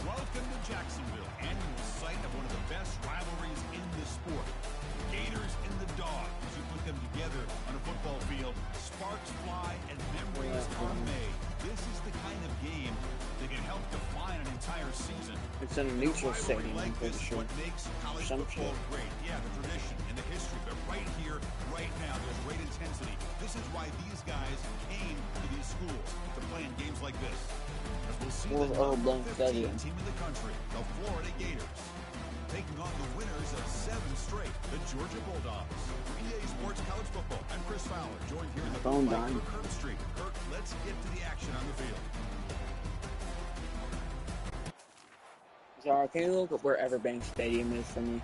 Welcome to Jacksonville, annual site of one of the best rivalries in the sport. Gators and the Dogs. As you put them together on a football field, sparks fly and memories are made. This is the kind of game that can help define an entire season. It's in a neutral stadium, I'm pretty sure. What makes college football great. Yeah, the tradition and the history, but right here, right now, there's great intensity. This is why these guys came to these schools to play in games like this. As we'll see the number 15 team in the country, the Florida Gators, taking on the winners of 7 straight, the Georgia Bulldogs. For EA Sports College Football, I'm Chris Fowler, joined here in the phone booth by dying. Kirk Street. Kirk, let's get to the action on the field. Zara, can you look up where Everbank Stadium is for me?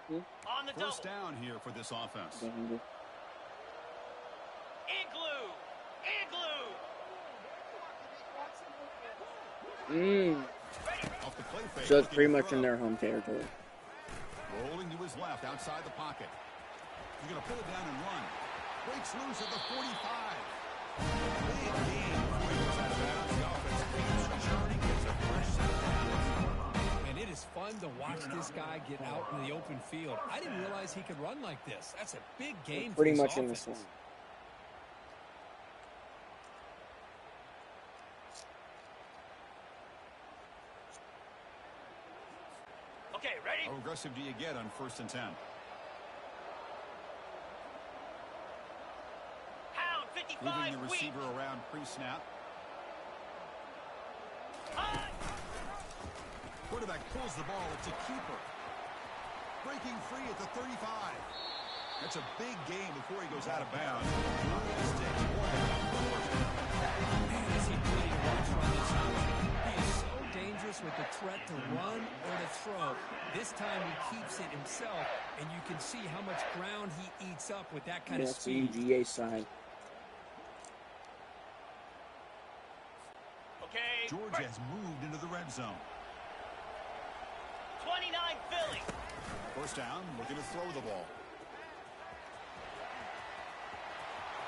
On the double. First down here for this offense. Igloo. Off the play fake, So it's pretty looking to much in throw. their home territory. Rolling to his left, outside the pocket. He's going to pull it down and run. Breaks loose at the 45. Big game before he goes out of bounds. The offense keeps churning. It's a fresh set of downs. And it is fun to watch this guy get out in the open field. I didn't realize he could run like this. That's a big game for Pretty this much in the offense. swamp. Okay, ready? How aggressive do you get on 1st and 10? Pound 55 Moving the weak. receiver around pre-snap. High. Quarterback pulls the ball. It's a keeper. Breaking free at the 35. That's a big game before he goes out of bounds. Man, is he pretty to watch run this option. He is so dangerous with the threat to run or to throw. This time he keeps it himself, and you can see how much ground he eats up with that kind of That's the speed. UGA side. Okay. Georgia has moved into the red zone. 29 Philly. First down, looking to throw the ball.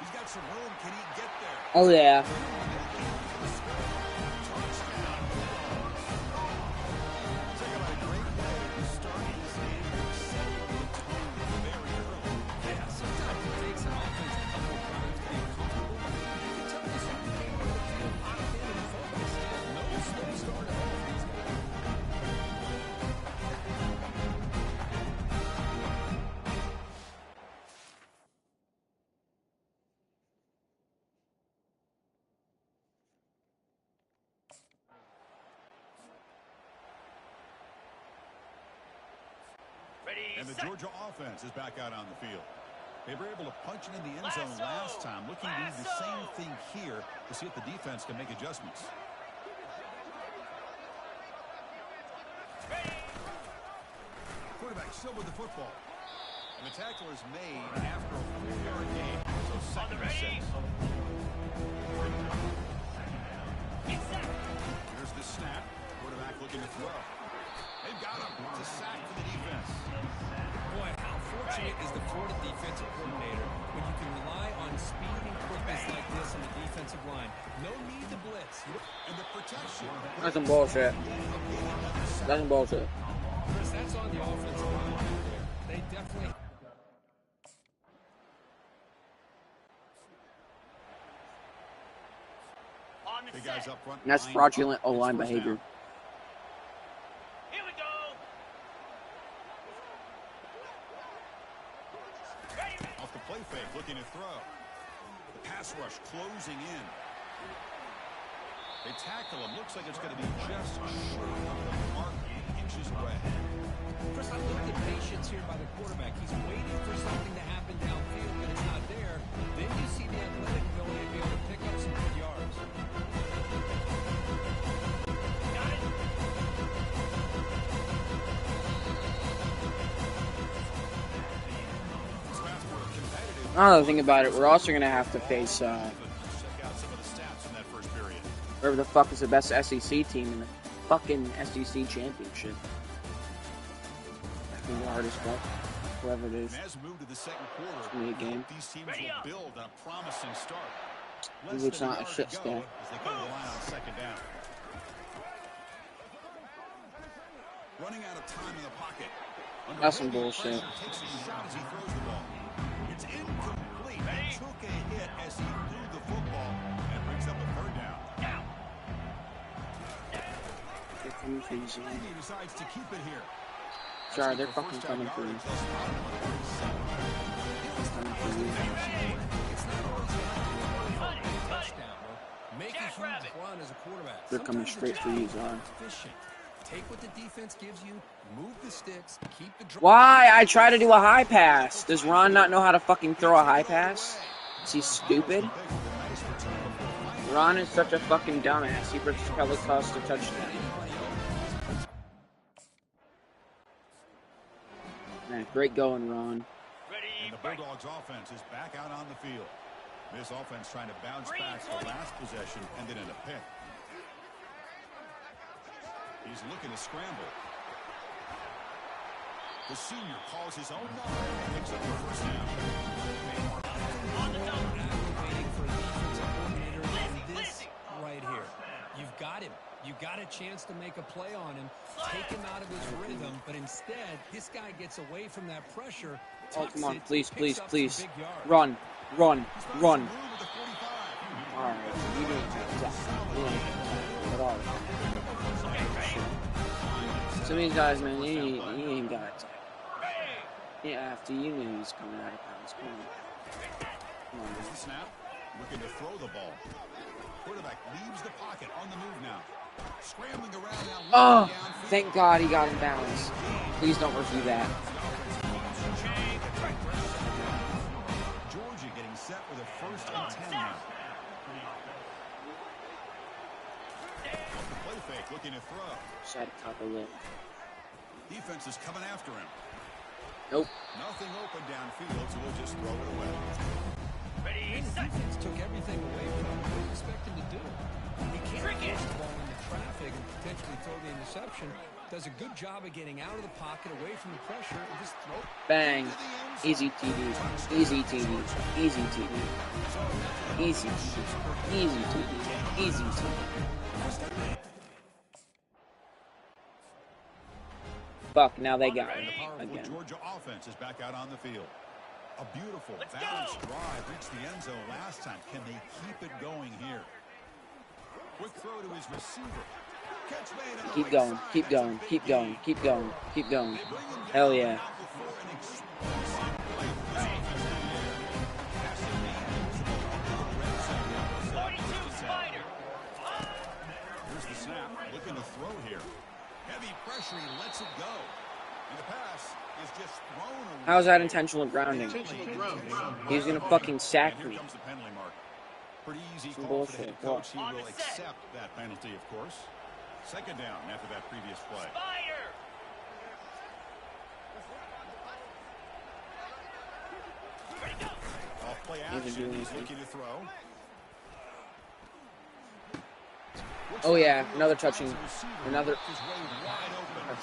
He's got some room. Can he get there? Oh, yeah. Yeah, sometimes it takes an offense a couple of times to be comfortable. You can tell this young game with a few locked in and focused. No slow start at all for these guys. Ready, And the set. Georgia offense is back out on the field. They were able to punch it in the end zone last time. Looking to do the same thing here to see if the defense can make adjustments. Ready. Quarterback still with the football. And the tackle is made after a 4-yard gain. So second and 6. Get set. Here's the snap. Quarterback looking to throw. They've got him. It's a sack for the defense. Boy, how fortunate is the Florida defensive coordinator when you can rely on speed and quickness like this in the defensive line. No need to blitz. And the protection. That's some bullshit. That's some bullshit. Chris, that's on the offensive line right there. They definitely... The guys up front. And that's fraudulent O-line behavior. Here we go. Off the play fake, looking to throw. The pass rush closing in. They tackle him. Looks like it's going to be just short of the mark, inches away. Chris, I look at patience here by the quarterback. He's waiting for something to happen downfield, but it's not there. Then you see the athletic ability to be able to pick up some good yards. Got it. Now that I think about it, we're also going to have to face Check out some of the stats from that first period. whoever the fuck is the best SEC team in the fucking SEC championship. I think the hardest part, whoever it is. And as we move to the second quarter, It's gonna be a game. these teams will build on a promising start. It looks not a shit to go stat. as they go to the line on second down. Running out of time in the pocket. Under That's some heavy bullshit. pressure, takes a shot as he throws the ball. It's incomplete. He took a hit as he threw the football and brings up a third down. They're coming for you, Zane. And he decides to keep it here. Sorry, they're fucking coming for you. Coming for you. It's not always a touchdown, bro. Make a huge run as a quarterback. They're coming straight for you, Zane. Efficient. Take what the defense gives you, move the sticks, keep the drive. Why? I try to do a high pass. Does Ron not know how to fucking throw a high pass? Is he stupid? Ron is such a fucking dumbass. He probably cost a touchdown. Man, great going, Ron. And the Bulldogs offense is back out on the field. This offense trying to bounce back the last possession and then in a pick. He's looking to scramble. The senior calls his own number and picks up the first down. Waiting for a defensive coordinator in this right here. You've got him. You got a chance to make a play on him, take him out of his rhythm, but instead, this guy gets away from that pressure. Oh, come on, it, please, picks please, up some please. big yards. Run, run, run. Room with the 45. Alright, you didn't attack. You didn't attack at all. Some of these guys, man, you ain't got attack. Yeah, after you knew he was coming out of bounds. Come on. Come on, Here's man. the snap. Looking to throw the ball. Quarterback leaves the pocket on the move now. Scrambling around now. Oh, looking downfield. thank God he got in bounds. Please don't review that. Georgia getting set with a 1st and 10 now. Off the play fake, looking to throw. Side of top of lip. Defense is coming after him. Nope. Nothing open downfield, so we'll just throw it away. And the defense took everything away from him. What do you expect him to do? He can't force the ball into traffic and potentially throw the interception. Does a good job of getting out of the pocket, away from the pressure, and just throw it. Bang. Easy TD. Easy TD. Easy TD. Easy TD. Easy TD. Easy TD. Fuck, now they got it And the powerful again. Georgia offense is back out on the field. A beautiful, balanced drive reached the end zone last time. Can they keep it going here? Quick throw to his receiver. Catch made on the Keep right going, side. keep That's a going, big keep gain. going, keep going, keep going. They bring him Hell down yeah. now before an explosive play for this offense in the air. Passing lane usable into the red zone now. So 42 Spider. here's the snap. Looking to throw here. Heavy pressure. He lets it go. And the pass is just thrown away. How's that intentional grounding? He's gonna fucking sack And here me. comes the penalty mark. Pretty easy Some call for the head bullshit. coach. He On will the set. accept that penalty, of course. Second down after that previous play. Spider. Ready to go. Off play Even action. doing He's anything. looking to throw. Oh yeah, another touching. Another. His way wide open.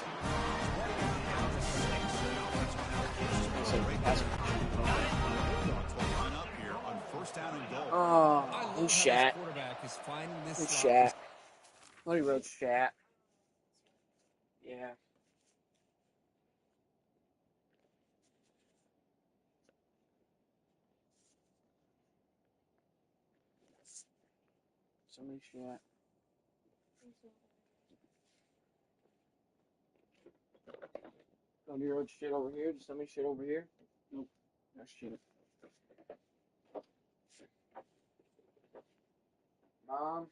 Line up here on first down and goal. Oh, I love how who's this Shat? quarterback is finding this Who's slot. Shat? What he wrote Shat? Yeah. Somebody shot. Somebody wrote shit over here. Did somebody shit over here? Nope. That's shit. Mom,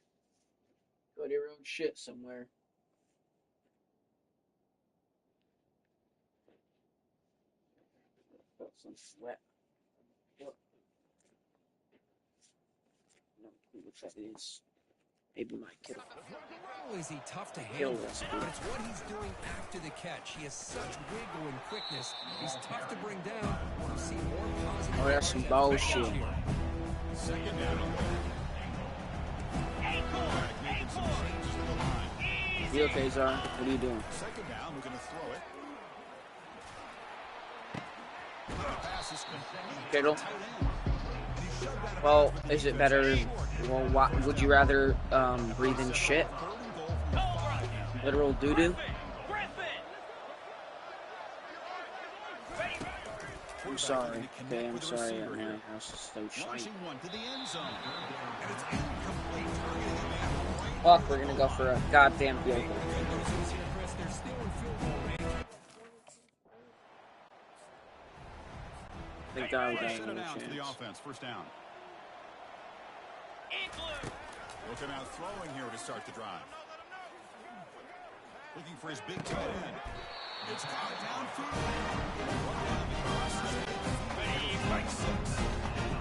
Cody wrote shit somewhere. Felt some sweat. No clue what that is. Maybe my kid. Oh, is he tough to handle? But it's what he's doing after the catch. He has such wiggle and quickness. He's tough to bring down. We'll see more positive. Oh, that's some bullshit. Second down. You okay, Zara? What are you doing? Second down, we're going to throw it. Kittle? Well, is it better? Well, would you rather breathe in shit? Literal doo-doo? I'm sorry. Okay, I'm sorry that my house is so shiny. Fuck, we're gonna go for a goddamn field goal. Thank God we got a chance. First down. Looking out throwing here to start the drive. Looking for his big tight end. It's caught downfield.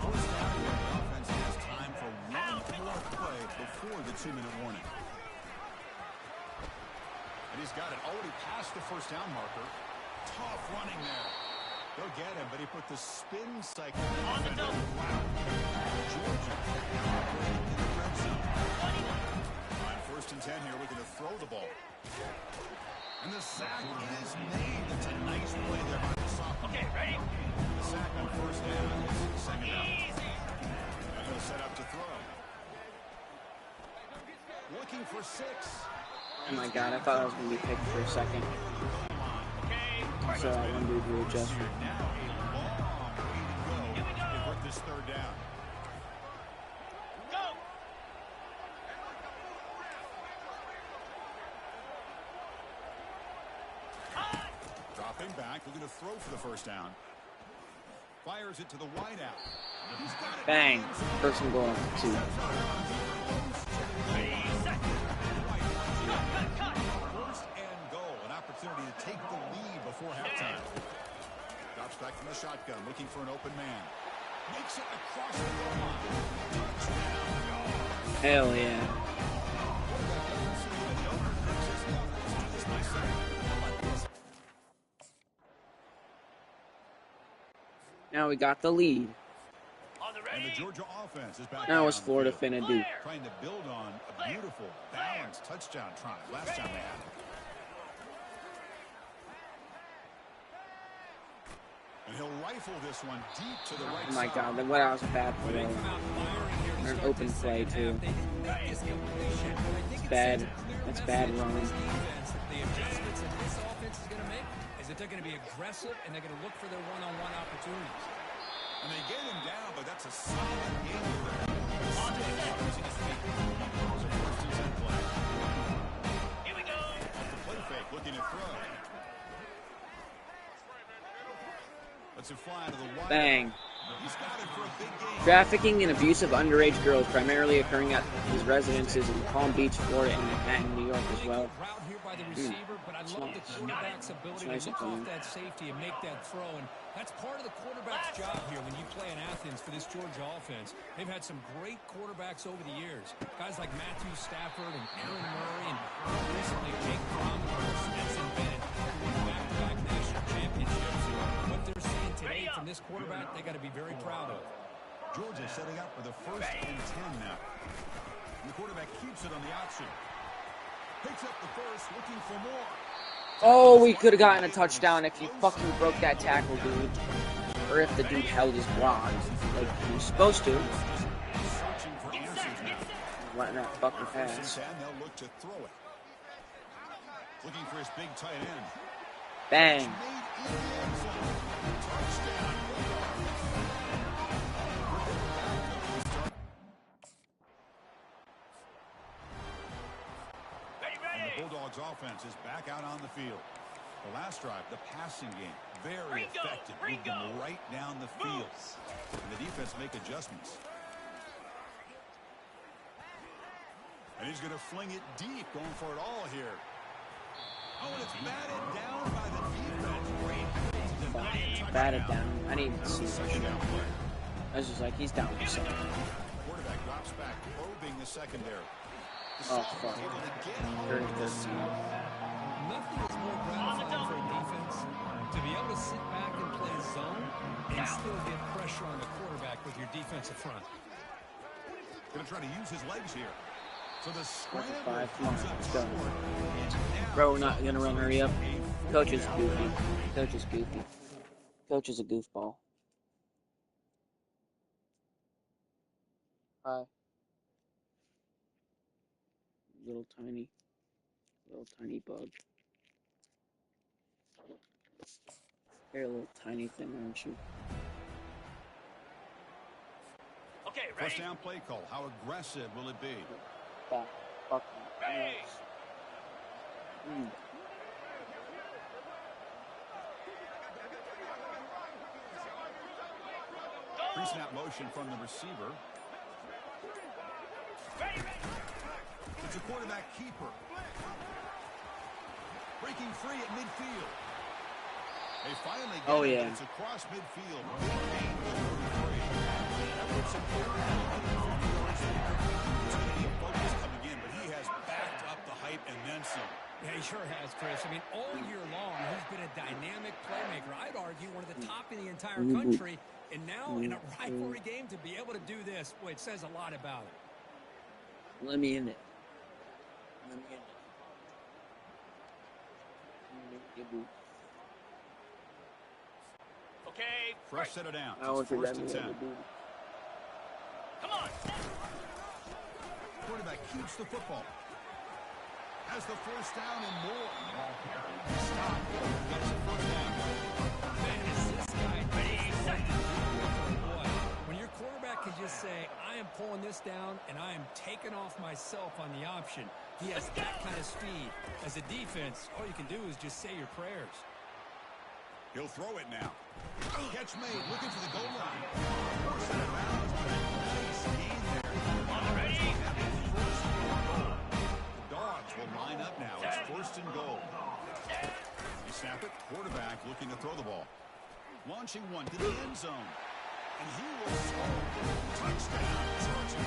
First down here, the offense has time for one more play before the 2-minute warning. And he's got it already past the first down marker. Tough running there. They'll get him, but he put the spin cycle on the double. Georgia operating in the red zone. On 1st and 10 here, looking to throw the ball. And the sack is made. That's a nice play there by the sophomore. Okay, ready? The sack on 1st down is second down. And he'll set up to throw. Looking for 6. Oh my God, I thought I was gonna be picked for a second. So I wanted to do an adjustment. This third down. Go! Dropping back, looking to throw for the first down. Fires it to the wide out. Bang. First and goal. 2. First and goal. An opportunity to take the lead before halftime. Drops back from the shotgun, looking for an open man. Makes it across the goal line. Touchdown. Hell yeah. Now we got the lead. And the Georgia offense is back. Now it's Florida finna do. Trying to build on a beautiful, balanced touchdown drive last time they had it. And he'll rifle this one deep to the right Oh my side. God, then what else was bad play? Or an open play too. It's bad. That's bad running. The adjustments that this offense is going to make is that they're going to be aggressive and they're going to look for their one-on-one opportunities. And they get him down, but that's a solid game there. Using his feet. So 1st and 10 play. Here we go. Off the play fake, looking to throw. Lets it fly to the wide. Bang. He's got it for a big game. Trafficking and abuse of underage girls primarily occurring at his residences in Palm Beach, Florida, and Manhattan, New York as well. Route here by the receiver, but I love the quarterback's ability to look off that safety and make that throw. And that's part of the quarterback's job here when you play in Athens for this Georgia offense. They've had some great quarterbacks over the years. Guys like Matthew Stafford and Aaron Murray, and recently Jake Fromm and Stetson Bennett, who won back-to-back national championships. What they're seeing today from this quarterback, they got to be very proud of. Georgia setting up for the 1st and 10 now. And the quarterback keeps it on the option. Picks up the first, looking for more. Oh, we could have gotten a touchdown if you fucking broke that tackle, dude. Or if the dude held his block, like he was supposed to. Searching for answers now. Letting that fucker 1st and pass. 10, they'll look to throw it. Looking for his big tight end. Bang. Made in the end zone. Touchdown. Bulldogs offense is back out on the field. The last drive, the passing game, very effective. Moved them right down the field. And the defense make adjustments. And he's going to fling it deep, going for it all here. Oh, and it's batted down by the defense. Great. Batted down. I need to see that. I was just like, he's down for a second. Quarterback drops back, probing the secondary. Oh, fuck. Nothing is more gratifying for a defense to be able to sit back and play zone and still get pressure on the quarterback with your defensive front. Going to try to use his legs here. So the scramble Come on, let's go. Bro, we're not going to run, hurry up. Coach is goofy. Coach is goofy. Coach is a goofball. Hi. Little tiny bug. You're a little tiny thing, aren't you? Okay, ready? First down play call. How aggressive will it be? Fuck. Ready? Pre-snap motion from the receiver. Ready. It's a quarterback keeper. Breaking free at midfield. They finally get it. It's across midfield. Big gain for 33. That puts some it's going to be a focus coming in, but he has backed up the hype and then some. Yeah, he sure has, Chris. I mean, all year long, he's been a dynamic playmaker. I'd argue one of the top in the entire country. And now, in a rivalry game, to be able to do this, boy, it says a lot about it. Let me in it. Okay. Fresh set it down. I want to First and 10. Come on. Quarterback keeps the football. Has the first down and more. Stop. Gets a first down. Man, is this guy boy, when your quarterback can just say, I am pulling this down and I am taking off myself on the option. He has that kind of speed. As a defense, all you can do is just say your prayers. He'll throw it now. Catch made, looking for the goal line. Force it around. Nice gain there. Ready? The Dogs will line up now. It's first and goal. They snap it. Quarterback looking to throw the ball. Launching one to the end zone. And he will score. Touchdown, Georgia.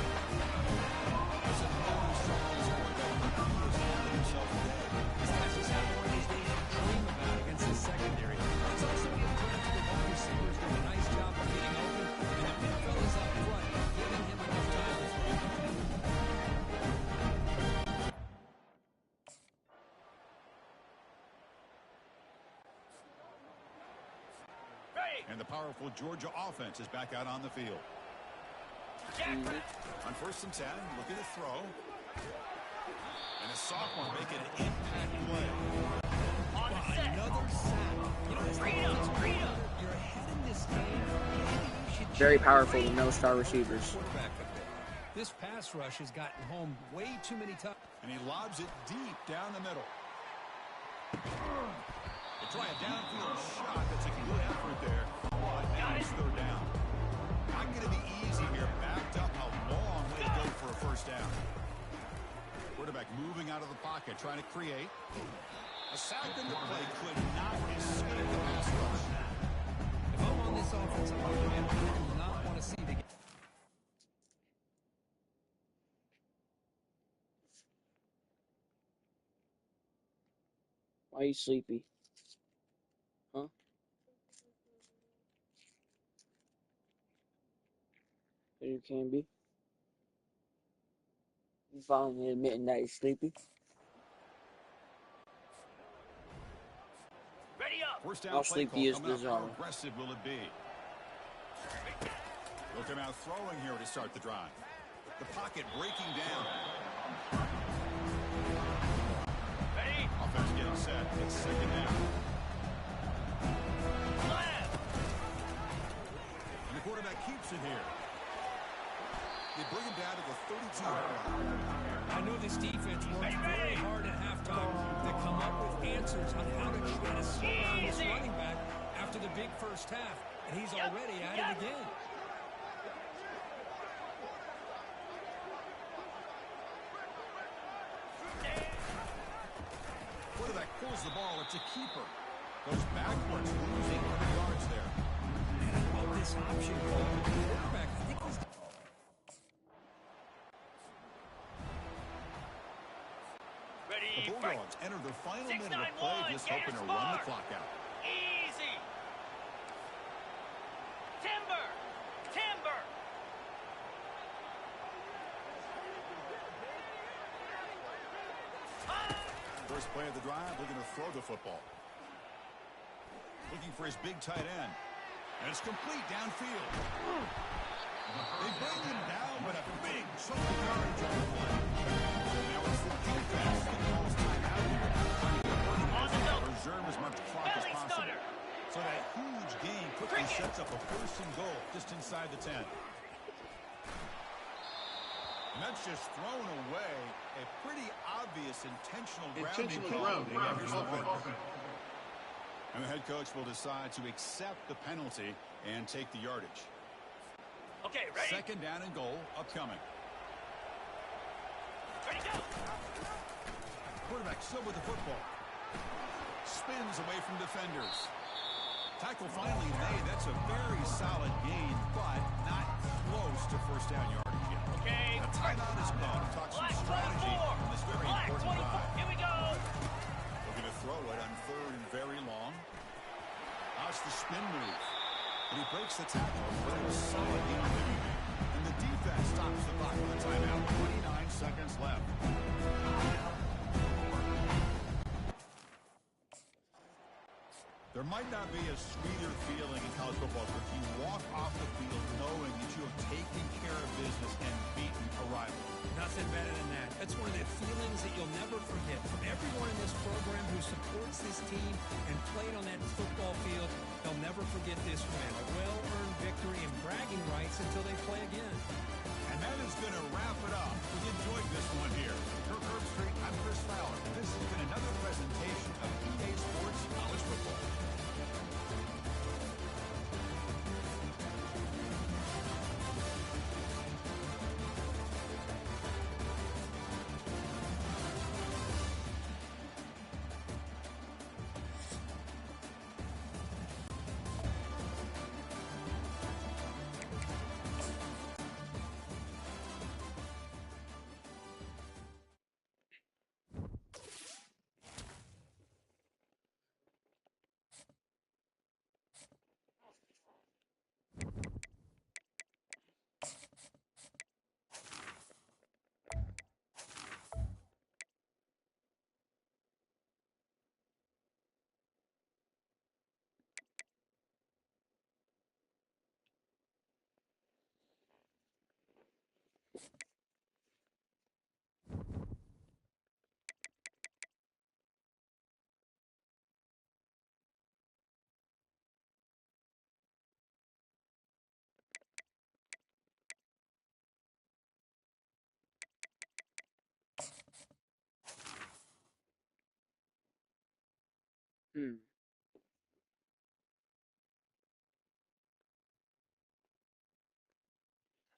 There's a bonus from his quarterback. He has handled himself today. This guy's just having one of these days you dream about against the secondary. Let's also give credit to the wide receivers doing a nice job of getting open, and the big fellas up front giving him enough time to throw. And the powerful Georgia offense is back out on the field. On first and 10, looking to throw. And a sophomore making an impact play. On set. Another sack. You know, Freedom. you're ahead in this game. Maybe you should Very powerful with no star receivers. quarterback up there. This pass rush has gotten home way too many times. And he lobs it deep down the middle. They try a downfield shot. That's a good effort there. But now it's third down. Not going to be easy here. Backed up a long way to go for a first down. Quarterback moving out of the pocket, trying to create. A sack in the play could not escape the pass rush. If I'm on this offensive line, man, I do not want to see the game. Why are you sleepy? Huh? You can be. You finally admitting that you're sleepy. Ready up. First down How play sleepy call is coming up. the How zone? aggressive will it be? They'll come out throwing here to start the drive. The pocket breaking down. Ready? Offense getting set. It's second down. Left. And the quarterback keeps it here. They bring him down to the 32-yard line. I know this defense worked very hard at halftime to come up with answers on how to try to slow down this running back after the big first half, and he's already at it again. Quarterback pulls the ball. It's a keeper. Goes backwards, losing 3 yards there. Man, I love this option call. The quarterback, I think he's... The Bulldogs enter their final minute of play, just hoping to run the clock out. Easy. Timber. Timber. First play of the drive, looking to throw the football. Looking for his big tight end. And it's complete downfield. They bring him down with a big chunk of yardage on the play. Now it's the defense that calls timeout here. Trying to get running backs to preserve as much clock as possible. So that huge gain quickly sets up a first and goal just inside the 10. And that's just thrown away. A pretty obvious intentional grounding call. And the head coach will decide to accept the penalty and take the yardage. Okay, ready? Second down and goal upcoming. Ready, go. Quarterback still with the football. Spins away from defenders. Tackle finally made. That's a very solid gain, but not close to first down yardage yet. Okay. A timeout is called to talk some strategy on this very important drive. Here we go. Looking to throw it on third and very long. That's the spin move. And he breaks the tackle, but it was solid gain there. And the defense stops the clock with a timeout. 29 seconds left. There might not be a sweeter feeling in college football if you walk off the field knowing that you have taken care of business and beaten a rival. Nothing better than that. That's one of the feelings that you'll never forget. From everyone in this program who supports this team and played on that football field, they'll never forget this win. A well-earned victory and bragging rights until they play again. And that is going to wrap it up. We enjoyed this one here. Kirk Herbstreit, I'm Chris Fowler. This has been another presentation of EA Sports College Football.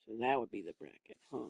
So that would be the bracket, huh?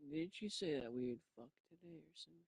Did you say that we'd fuck today or some shit?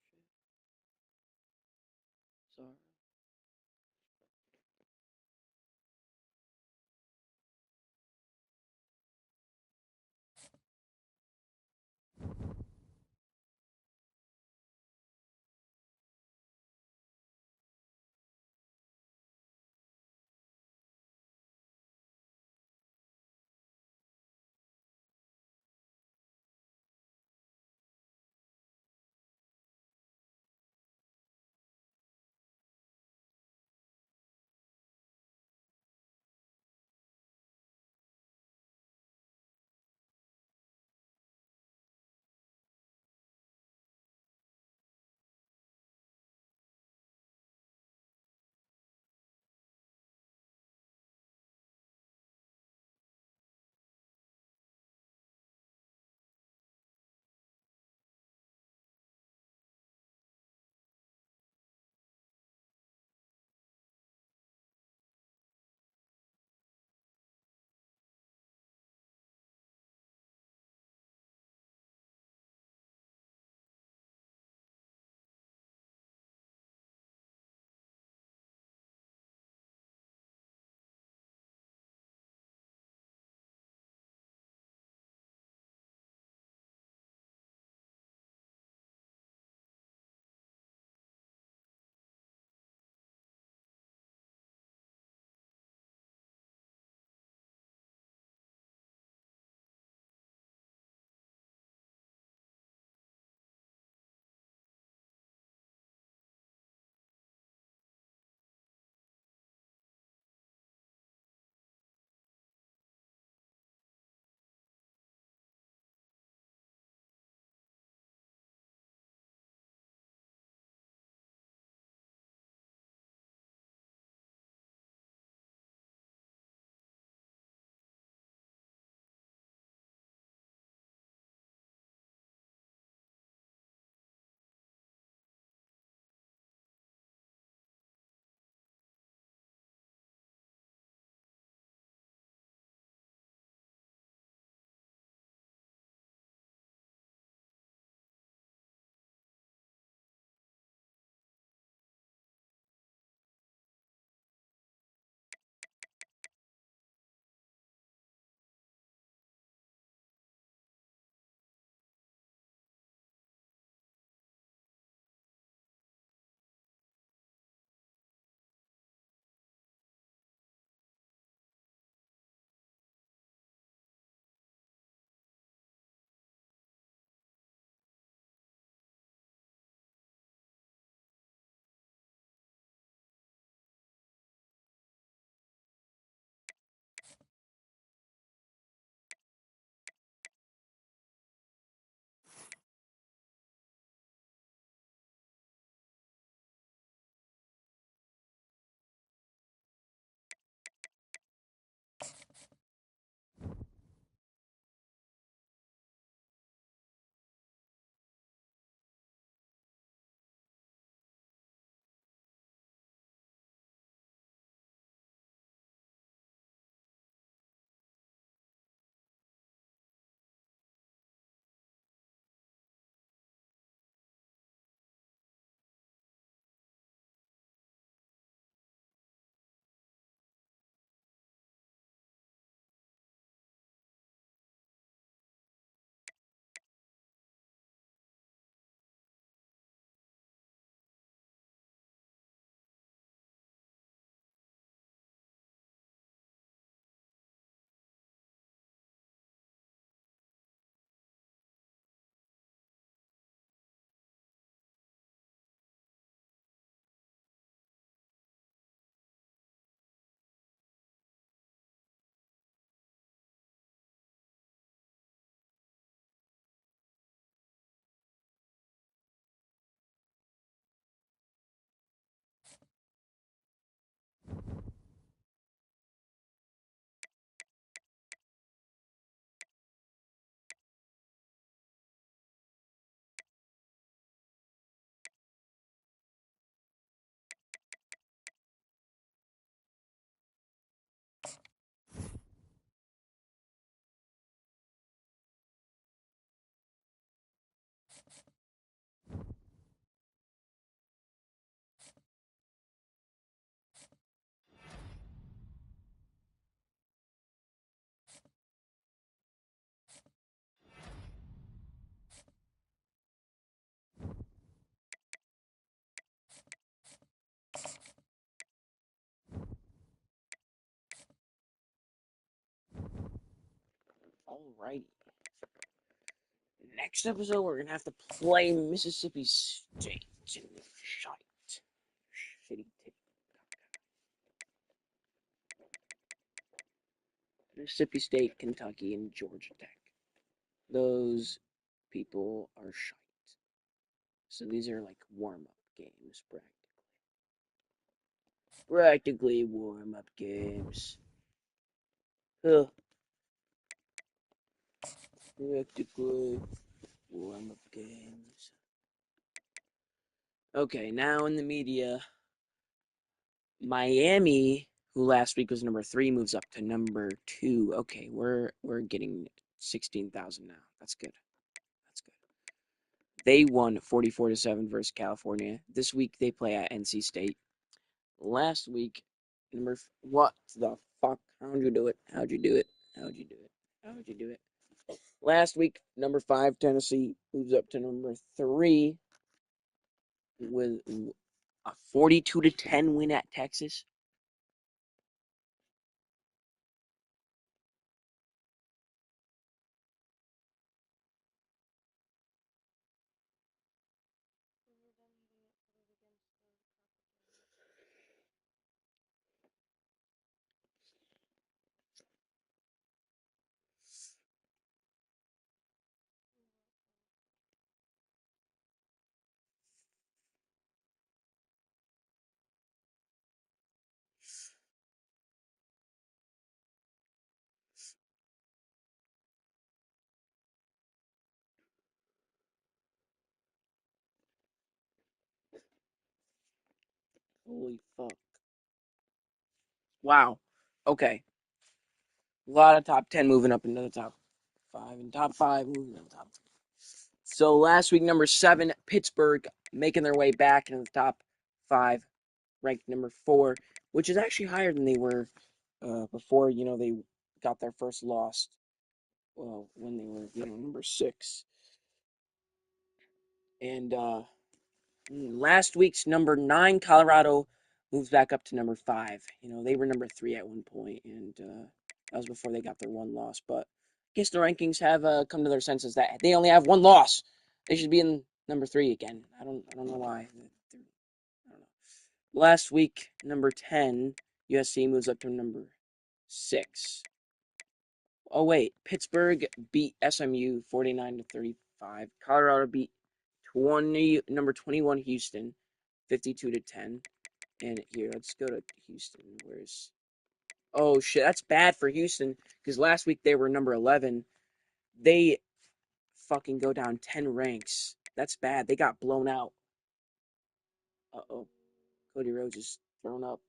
Alrighty. Next episode, we're gonna have to play Mississippi State. Shite. Shitty tip. Mississippi State, Kentucky, and Georgia Tech. Those people are shite. So these are like warm-up games, practically warm-up games. Ugh. Practically warm-up games. Okay, now in the media, Miami, who last week was number 3, moves up to number 2. Okay, we're getting 16,000 now. That's good. That's good. They won 44-7 versus California. This week they play at NC State. Last week, what the fuck? How'd you do it? How'd you do it? How'd you do it? How'd you do it? Last week, number 5 Tennessee moves up to number 3 with a 42-10 win at Texas. Holy fuck. Wow. Okay. A lot of top 10 moving up into the top 5, and top 5 moving to the top 3. So last week, number 7, Pittsburgh, making their way back into the top 5, ranked number 4, which is actually higher than they were before, they got their first loss, when they were, number 6. And last week's number 9, Colorado, moves back up to number 5. They were number 3 at one point, and that was before they got their one loss. But I guess the rankings have come to their senses that they only have one loss. They should be in number 3 again. I don't know why. I don't know. Last week, number 10, USC moves up to number 6. Oh wait, Pittsburgh beat SMU 49-35. Colorado beat number 21 Houston 52-10. And here, let's go to Houston. Oh shit, that's bad for Houston because last week they were number 11. They fucking go down 10 ranks. That's bad. They got blown out. Uh-oh. Cody Rhodes is thrown up.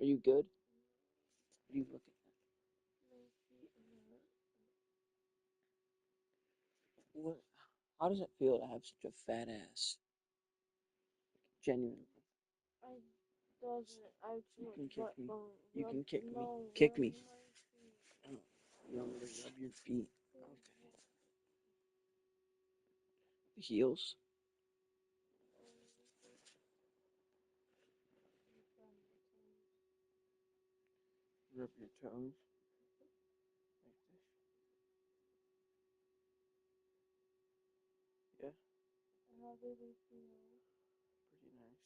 Are you good? What are you looking at? What? How does it feel to have such a fat ass? Genuinely. You can kick me. You can kick me. Kick me. Oh, you want me to rub your feet? Okay. The heels? Rub your toes? Like this? Yeah? Pretty nice.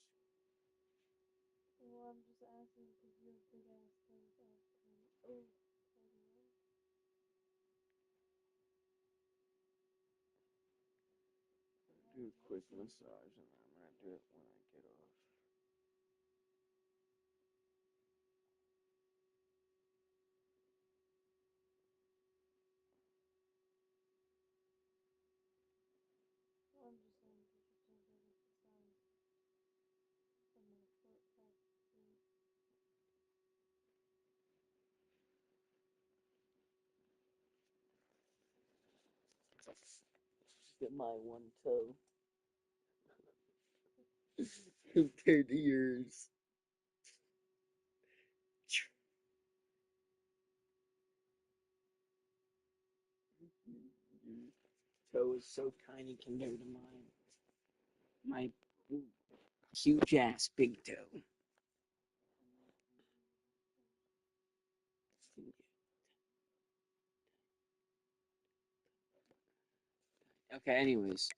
Do a quick massage and then I'm gonna do it when I get off. Get my one toe compared to yours. Your toe is so tiny compared to mine. My huge ass big toe. Okay, anyways.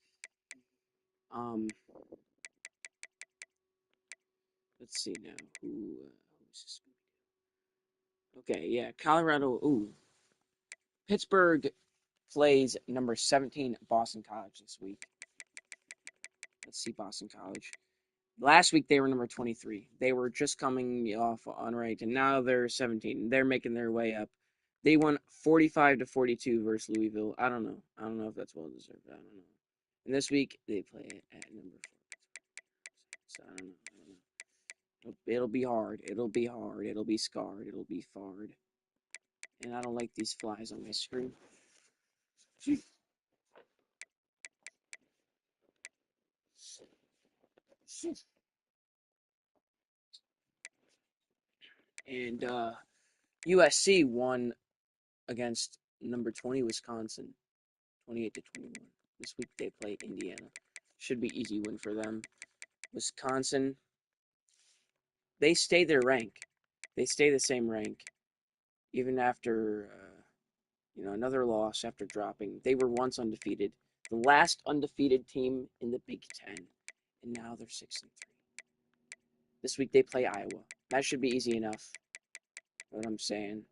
Let's see now. Who's this? Okay, yeah, Colorado. Ooh, Pittsburgh plays number 17 Boston College this week. Let's see Boston College. Last week they were number 23. They were just coming off unranked, and now they're 17. They're making their way up. They won 45-42 versus Louisville. I don't know. I don't know if that's well deserved. I don't know. And this week they play at number 4. So I don't know. It'll be hard. It'll be hard. It'll be scarred. It'll be farred. And I don't like these flies on my screen. And USC won against number 20 Wisconsin, 28-21. This week they play Indiana. Should be easy win for them. Wisconsin, they stay their rank. They stay the same rank, even after another loss after dropping. They were once undefeated, the last undefeated team in the Big Ten, and now they're 6-3. This week they play Iowa. That should be easy enough. What I'm saying.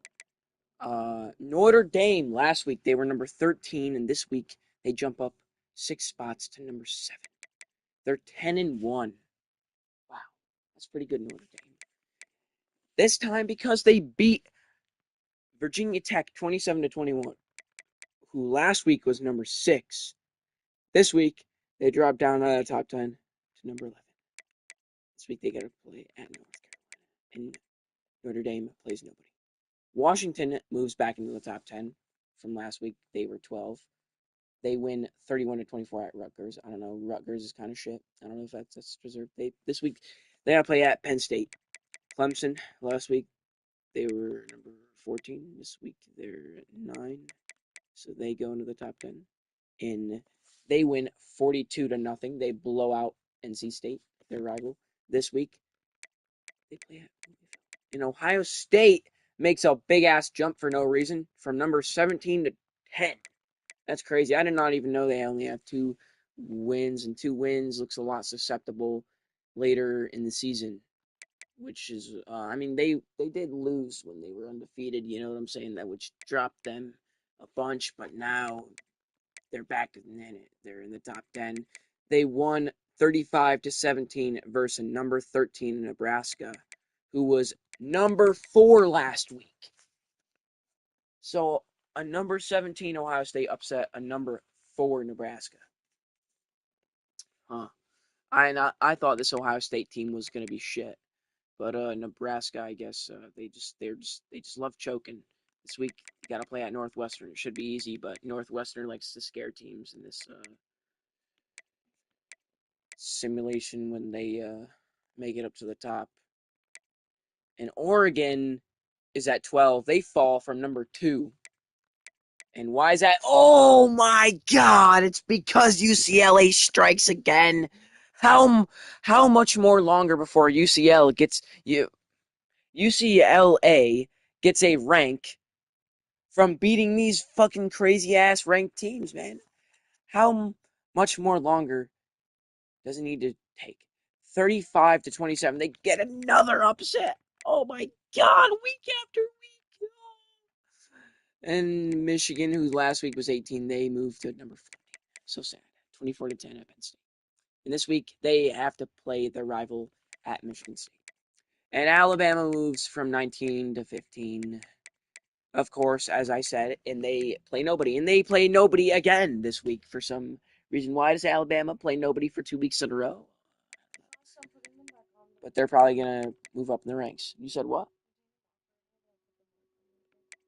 Notre Dame last week they were number 13, and this week they jump up 6 spots to number 7. They're 10-1. Wow, that's pretty good, Notre Dame. This time because they beat Virginia Tech 27-21, who last week was number 6. This week they dropped down out of the top 10 to number 11. This week they got to play at North Carolina, and Notre Dame plays nobody. Washington moves back into the top 10 from last week. They were 12. They win 31-24 at Rutgers. I don't know. Rutgers is kind of shit. I don't know if that's deserved. This week they got to play at Penn State. Clemson last week they were number 14. This week they're at 9. So they go into the top 10. And they win 42-0. They blow out NC State, their rival. This week they play at Louisville. And Ohio State makes a big ass jump for no reason from number 17 to 10. That's crazy. I did not even know they only have 2 wins, and 2 wins looks a lot susceptible later in the season, which is, I mean, they did lose when they were undefeated, you know what I'm saying, that which dropped them a bunch, but now they're back in it. They're in the top 10. They won 35-17 versus number 13 Nebraska, who was number 4 last week. So a number 17 Ohio State upset a number 4 Nebraska. Huh. I thought this Ohio State team was gonna be shit, but Nebraska, I guess they just love choking. This week you gotta play at Northwestern. It should be easy, but Northwestern likes to scare teams in this simulation when they make it up to the top. And Oregon is at 12. They fall from number 2. And why is that? Oh my God! It's because UCLA strikes again. How much more longer before UCLA gets a rank from beating these fucking crazy ass ranked teams, man? How much more longer does it need to take? 35-27. They get another upset. Oh my God! Week after week. And Michigan, who last week was 18, they moved to number 14. So sad. 24-10 at Penn State. And this week, they have to play their rival at Michigan State. And Alabama moves from 19 to 15. Of course, as I said, and they play nobody. And they play nobody again this week for some reason. Why does Alabama play nobody for 2 weeks in a row? But they're probably going to move up in the ranks. You said what?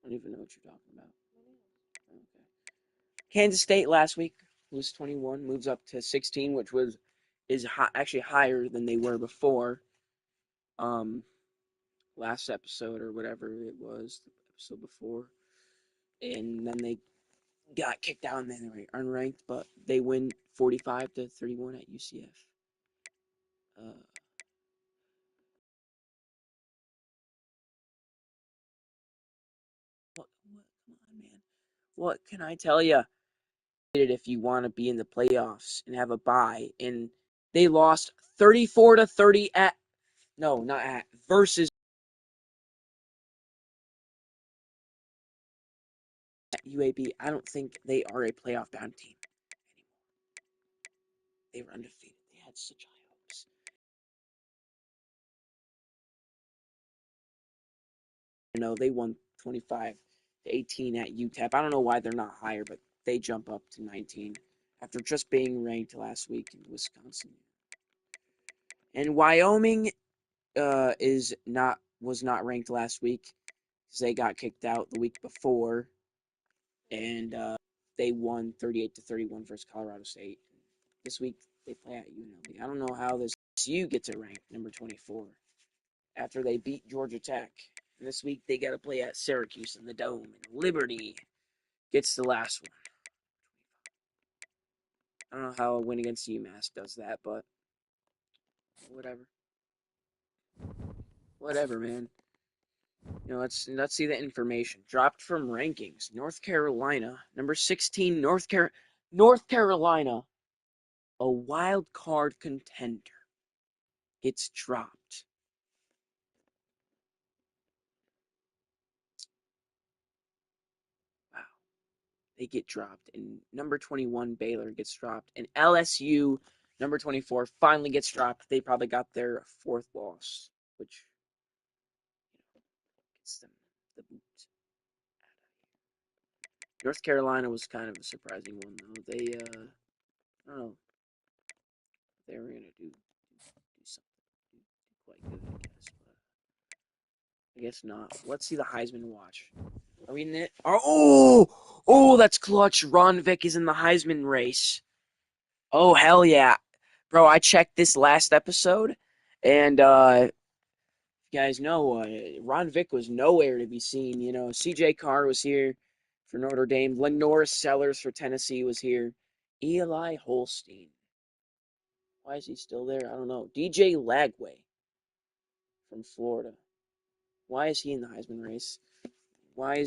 I don't even know what you're talking about. Okay. Kansas State last week was 21, moves up to 16, which is actually higher than they were before. Last episode or whatever it was, the episode before, and then they got kicked out and then they were unranked, but they win 45-31 at UCF. What? Come on, man. What can I tell you? if you want to be in the playoffs and have a bye, and they lost 34-30 versus UAB. I don't think they are a playoff bound team anymore. They were undefeated. They had such high hopes. They won 25-18 at UTEP. I don't know why they're not higher, but they jump up to 19 after just being ranked last week in Wisconsin. And Wyoming was not ranked last week because they got kicked out the week before, and they won 38-31 versus Colorado State. This week they play at UNLV. I don't know how this U gets it ranked number 24 after they beat Georgia Tech. And this week they got to play at Syracuse in the Dome, and Liberty gets the last one. I don't know how a win against UMass does that, but whatever. Whatever, man. Let's see the information. Dropped from rankings. North Carolina, number 16, North Carolina, a wild card contender, gets dropped. Wow. They get dropped. And number 21, Baylor, gets dropped. And LSU, number 24, finally gets dropped. They probably got their fourth loss, which gets them the boot. North Carolina was kind of a surprising one, though. They, I don't know, they were going to do something, do quite good, I guess, but I guess not. Let's see the Heisman watch. Are we in it? Oh, that's clutch. Ron Vick is in the Heisman race. Oh, hell yeah. Bro, I checked this last episode, and, you guys know, Ron Vick was nowhere to be seen. CJ Carr was here for Notre Dame. Lenore Sellers for Tennessee was here. Eli Holstein. Why is he still there? I don't know. DJ Lagway from Florida. Why is he in the Heisman race? Why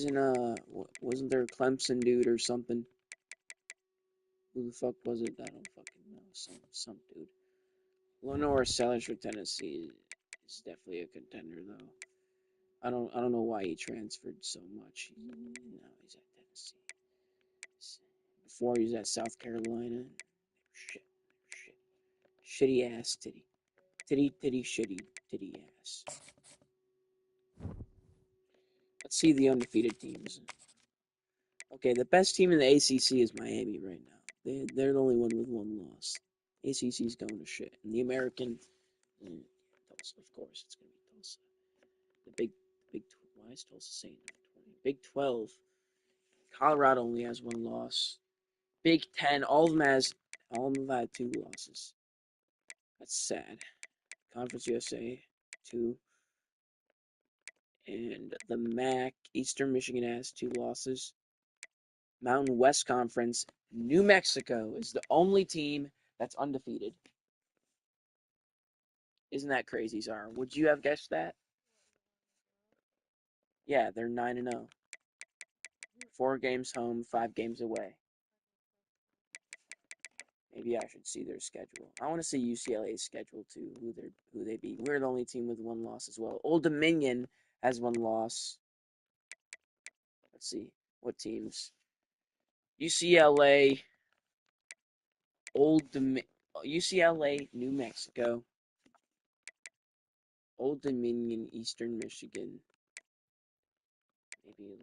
wasn't there a Clemson dude or something? Who the fuck was it? I don't fucking know. Some dude. Lenore Sellers for Tennessee is definitely a contender, though. I don't know why he transferred so much. Now he's at Tennessee. Before he was at South Carolina. Shit. Shitty ass titty. Titty shitty ass. Let's see the undefeated teams. Okay, the best team in the ACC is Miami right now. They're the only one with one loss. ACC's going to shit. And the American, Tulsa, of course, it's going to be Tulsa. The why is Tulsa saying number 20? Big 12. Colorado only has one loss. Big 10, all of them have had two losses. That's sad. Conference USA, 2. And the MAC, Eastern Michigan has 2 losses. Mountain West Conference, New Mexico is the only team that's undefeated. Isn't that crazy, Zara? Would you have guessed that? Yeah, they're 9-0. 4 games home, 5 games away. Maybe I should see their schedule. I want to see UCLA's schedule too, who they beat. We're the only team with one loss as well. Old Dominion has one loss. Let's see what teams. UCLA, UCLA, New Mexico, Old Dominion, Eastern Michigan, maybe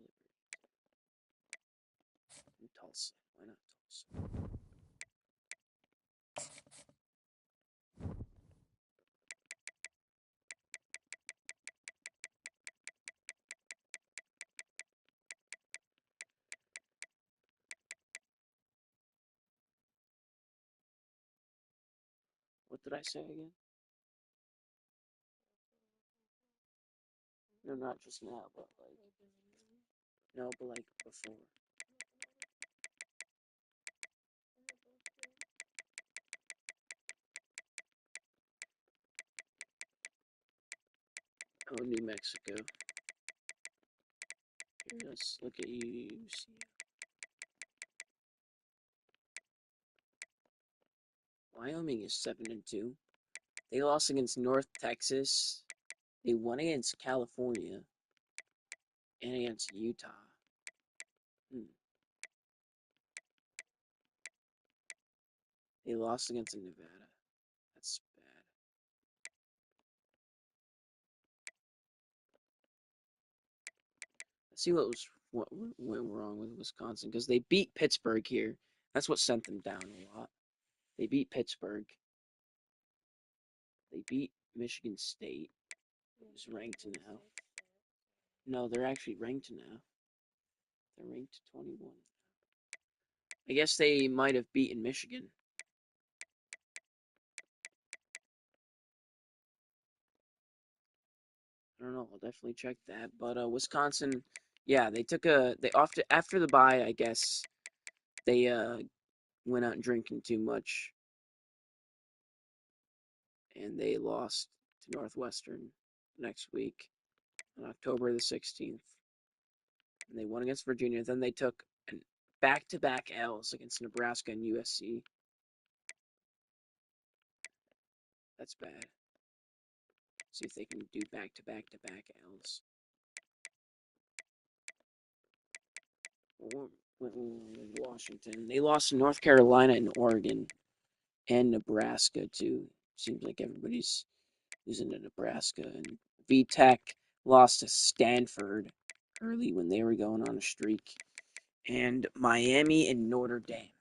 Tulsa. Why not Tulsa? What did I say again? No, not just now, but like before. Oh, New Mexico. Here, let's look at UC. Wyoming is 7-2. They lost against North Texas. They won against California and against Utah. They lost against Nevada. That's bad. Let's see what went wrong with Wisconsin, because they beat Pittsburgh here. That's what sent them down a lot. They beat Pittsburgh. They beat Michigan State, who's ranked now. No, they're actually ranked now. They're ranked 21. I guess they might have beaten Michigan. I don't know. I'll definitely check that. But Wisconsin, yeah, they took after the bye, I guess they went out drinking too much, and they lost to Northwestern next week on October the 16th. And they won against Virginia. Then they took back-to-back L's against Nebraska and USC. That's bad. See if they can do back-to-back L's. Washington. They lost to North Carolina and Oregon and Nebraska too. Seems like everybody's losing to Nebraska. And VTech lost to Stanford early when they were going on a streak. And Miami and Notre Dame.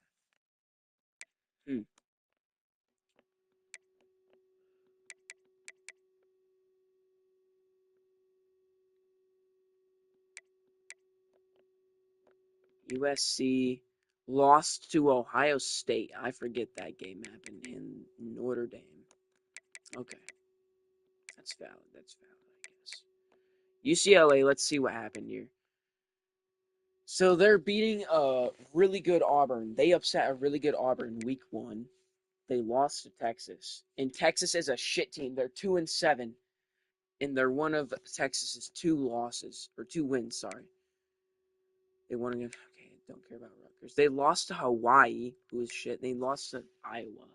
USC lost to Ohio State. I forget that game happened. And Notre Dame. Okay. That's valid, I guess. UCLA, let's see what happened here. So they're beating a really good Auburn. They upset a really good Auburn week 1. They lost to Texas. And Texas is a shit team. They're 2-7. And they're one of Texas's 2 wins, sorry. They won against, okay, don't care about Rutgers. They lost to Hawaii, who is shit. They lost to Iowa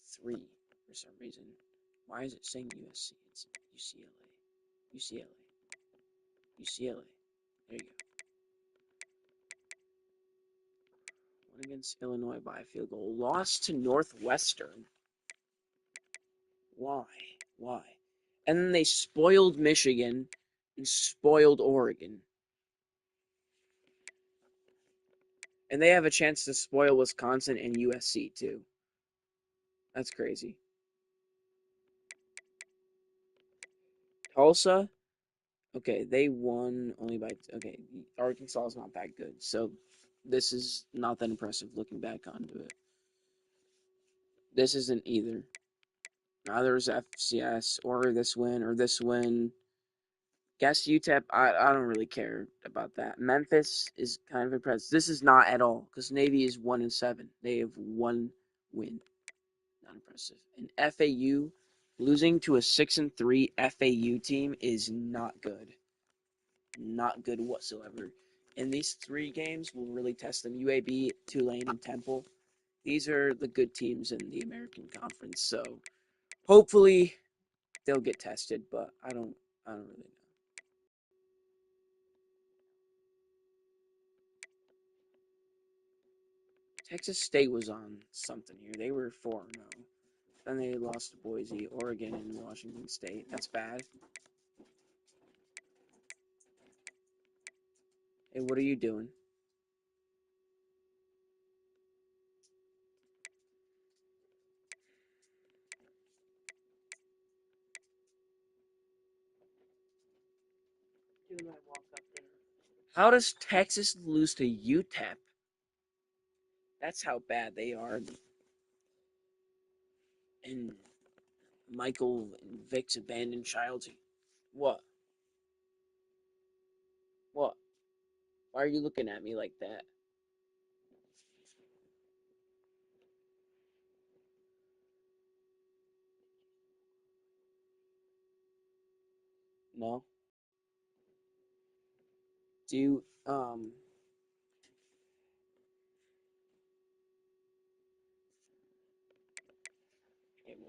3 for some reason. Why is it saying USC? It's UCLA. UCLA. There you go. Won against Illinois by a field goal. Lost to Northwestern. Why? And then they spoiled Michigan and spoiled Oregon. And they have a chance to spoil Wisconsin and USC too. That's crazy. Tulsa, okay, they won only by, okay, Arkansas is not that good. So this is not that impressive looking back onto it. This isn't either. Neither is FCS or this win. Guess UTEP, I don't really care about that. Memphis is kind of impressive. This is not at all, because Navy is 1-7. They have 1 win. Not impressive. And FAU, losing to a 6-3 FAU team is not good. Not good whatsoever. And these 3 games will really test them. UAB, Tulane, and Temple. These are the good teams in the American Conference. So hopefully they'll get tested, but I don't really know. Texas State was on something here. They were 4-0. Then they lost to Boise, Oregon, and Washington State. That's bad. Hey, what are you doing? How does Texas lose to UTEP? That's how bad they are. And Michael and Vicks abandoned childhood. What? What? Why are you looking at me like that? No? Do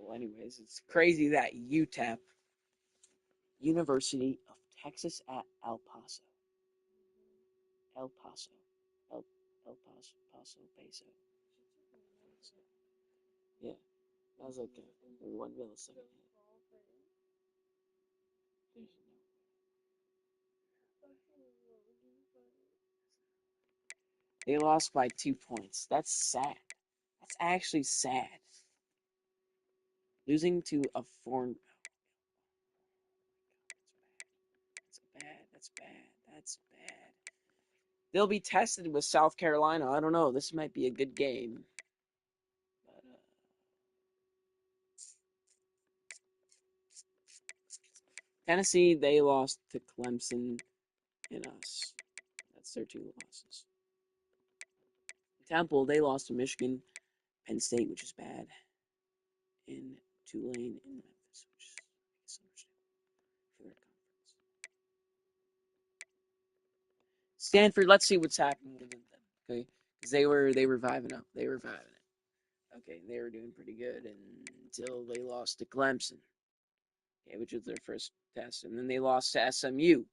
Well, anyways, it's crazy that UTEP, University of Texas at El Paso. El Paso. El, El Paso. Paso. Peso. Yeah. That was like a 1 millisecond. They lost by 2 points. That's sad. That's actually sad. Losing to a foreign. That's bad. That's bad. That's bad. They'll be tested with South Carolina. I don't know. This might be a good game. But, Tennessee, they lost to Clemson and us. That's their 2 losses. Temple, they lost to Michigan, Penn State, which is bad, and Tulane and Memphis, which is understandable for their conference. Stanford, let's see what's happening with them. Okay, because they were vibing up. They were vibing it. Okay, they were doing pretty good until they lost to Clemson. Okay, which was their first test, and then they lost to SMU.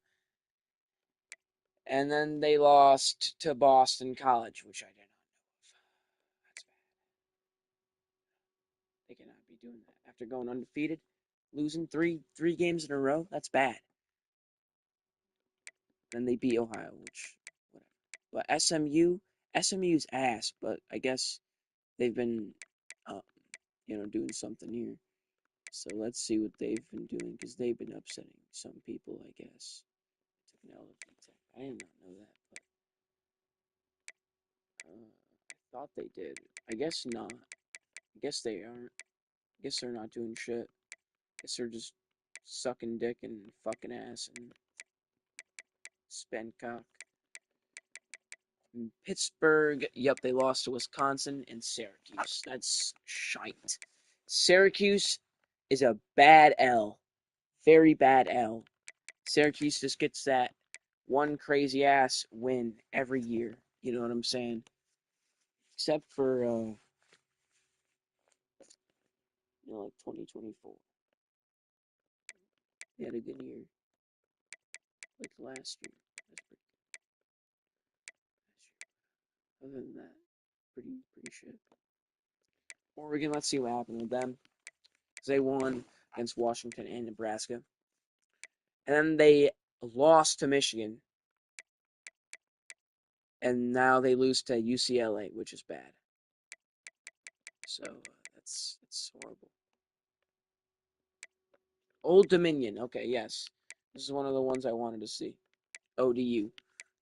And then they lost to Boston College, which I did not know of. That's bad. They cannot be doing that after going undefeated, losing three games in a row. That's bad. Then they beat Ohio, which whatever. But SMU's ass. But I guess they've been, doing something here. So let's see what they've been doing because they've been upsetting some people. I guess took an L to Tech. I did not know that, but I thought they did. I guess not. I guess they aren't. I guess they're not doing shit. I guess they're just sucking dick and fucking ass and spend cock. And Pittsburgh, yep, they lost to Wisconsin and Syracuse. That's shite. Syracuse is a bad L. Very bad L. Syracuse just gets that one crazy ass win every year. You know what I'm saying? Except for, like 2024. They had a good year. Like last year. That's pretty good. Other than that, pretty shit. Oregon, let's see what happened with them. Because they won against Washington and Nebraska. And then they lost to Michigan. And now they lose to UCLA, which is bad. So that's horrible. Old Dominion. Okay, yes. This is one of the ones I wanted to see. ODU.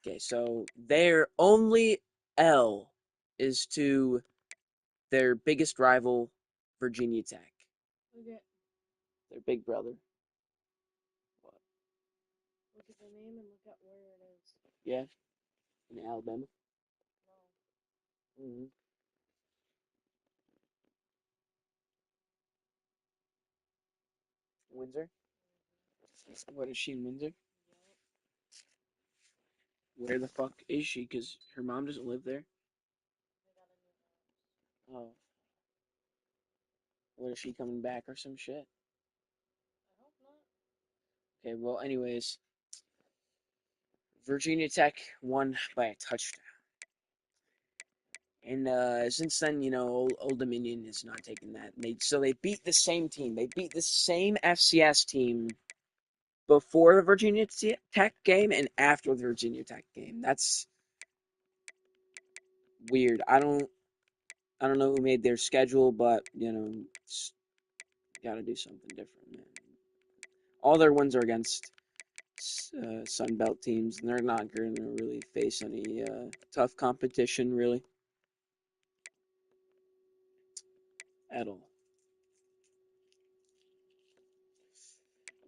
Okay, so their only L is to their biggest rival, Virginia Tech. Okay. Their big brother. What? Look at the name and look at where it is. Yeah? In Alabama? No. Mm-hmm. Windsor? What, is she in Windsor? Yep. Where the fuck is she? Because her mom doesn't live there. They got a new house. Oh. What, is she coming back or some shit? I hope not. Okay, well, anyways. Virginia Tech won by a touchdown. And since then, Old Dominion is not taking that. So they beat the same team. They beat the same FCS team before the Virginia Tech game and after the Virginia Tech game. That's weird. I don't know who made their schedule, but got to do something different, man. All their wins are against Sun Belt teams, and they're not going to really face any tough competition, really, at all.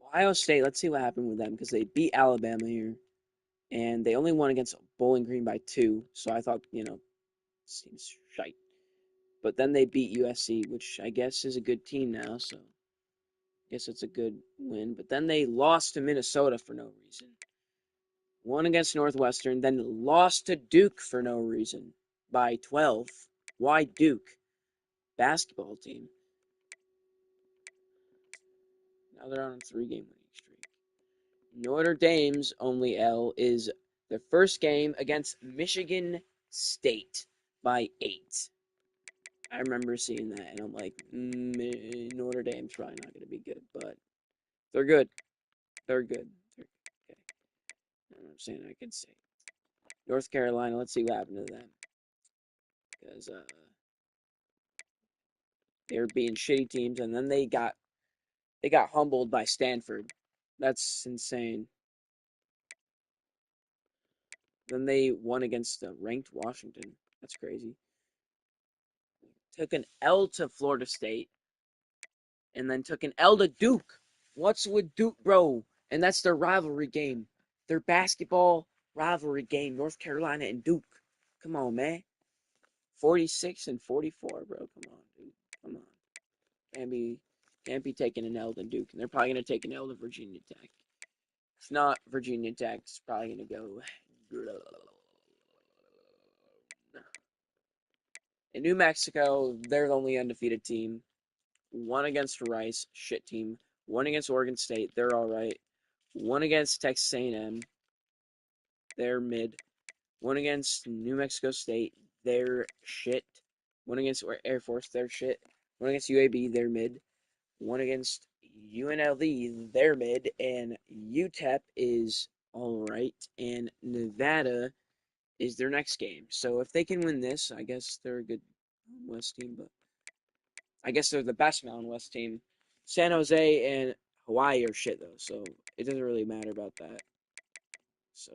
Ohio State, let's see what happened with them, because they beat Alabama here, and they only won against Bowling Green by 2, so I thought, seems shite. But then they beat USC, which I guess is a good team now, so I guess it's a good win. But then they lost to Minnesota for no reason. Won against Northwestern, then lost to Duke for no reason by 12. Why Duke? Basketball team. Now they're on a 3-game winning streak. Notre Dame's only L is the first game against Michigan State by 8. I remember seeing that, and I'm like, Notre Dame's probably not going to be good, but they're good. They're good. They're okay. I'm saying I could say North Carolina. Let's see what happened to them, because they were being shitty teams, and then they got humbled by Stanford. That's insane. Then they won against ranked Washington. That's crazy. Took an L to Florida State, and then took an L to Duke. What's with Duke, bro? And that's their rivalry game. Their basketball rivalry game, North Carolina and Duke. Come on, man. 46 and 44, bro. Come on, dude. Come on. Can't be taking an L to Duke. And they're probably going to take an L to Virginia Tech. If not Virginia Tech, it's probably going to go. In New Mexico, they're the only undefeated team. One against Rice, shit team. One against Oregon State, they're all right. One against Texas A&M, they're mid. One against New Mexico State, they're shit. One against Air Force, they're shit. One against UAB, they're mid. One against UNLV, they're mid. And UTEP is all right. And Nevada is their next game. So if they can win this, I guess they're a good West team, but I guess they're the best Mountain West team. San Jose and Hawaii are shit though, so it doesn't really matter about that. So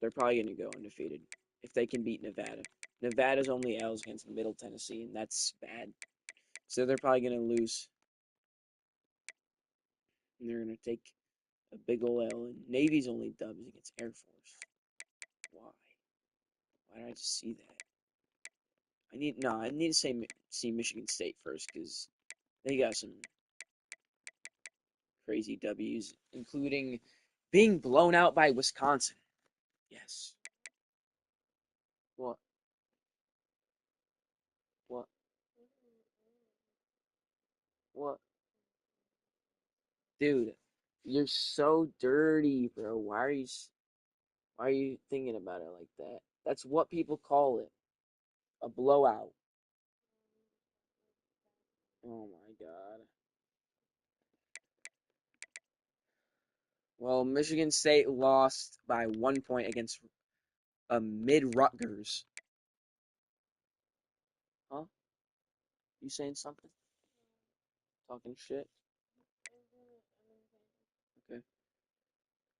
they're probably going to go undefeated if they can beat Nevada. Nevada's only L's against Middle Tennessee, and that's bad. So they're probably going to lose. And they're going to take a big ol' L. And Navy's only dubs against Air Force. Why? Why did I just see that? I need to see Michigan State first because they got some crazy W's, including being blown out by Wisconsin. Yes. What? What? What? Dude, you're so dirty, bro. Why are you thinking about it like that? That's what people call it. A blowout. Oh my god. Well, Michigan State lost by 1 point against a mid Rutgers. Huh? You saying something? Talking shit? Okay.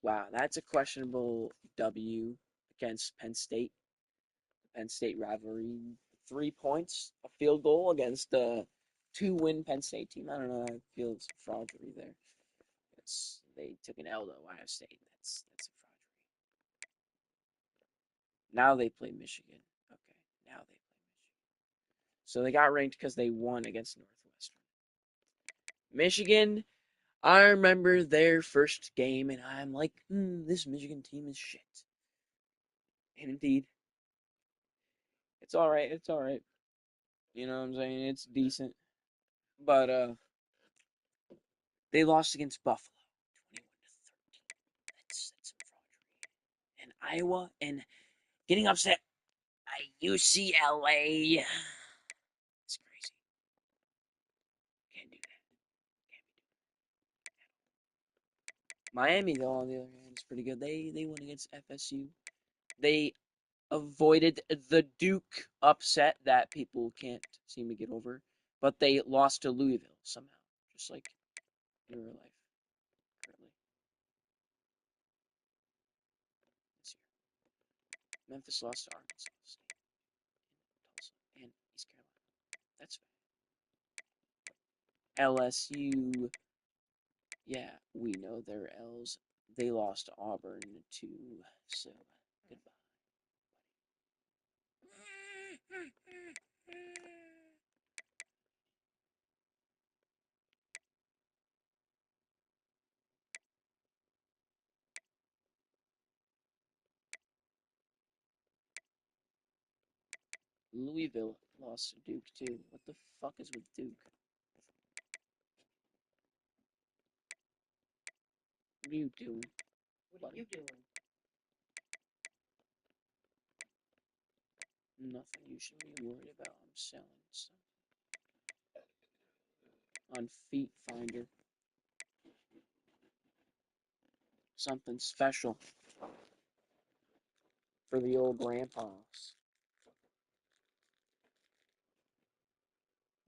Wow, that's a questionable W against Penn State. Penn State rivalry. 3 points, a field goal against the 2-win Penn State team. I don't know. I feel it's fraudery there. They took an L to Ohio State. That's a fraudery. Now they play Michigan. Okay, now they play Michigan. So they got ranked because they won against Northwestern. Michigan, I remember their first game, and I'm like, this Michigan team is shit. And indeed, it's all right. It's all right. You know what I'm saying? It's decent. But they lost against Buffalo, 21-13. That's some fraudery. And Iowa and getting upset by UCLA. It's crazy. Can't do that. Can't be doing that. Miami, though, on the other hand, is pretty good. They won against FSU. They avoided the Duke upset that people can't seem to get over, but they lost to Louisville somehow, just like in real life currently this year. Memphis lost to Arkansas State, Tulsa, and East Carolina. That's fine. LSU, yeah, we know their L's. They lost to Auburn too, so goodbye. Louisville lost to Duke too. What the fuck is with Duke? are you doing? What are you doing? Nothing you should be worried about. I'm selling stuff on Feet Finder. Something special for the old grandpas.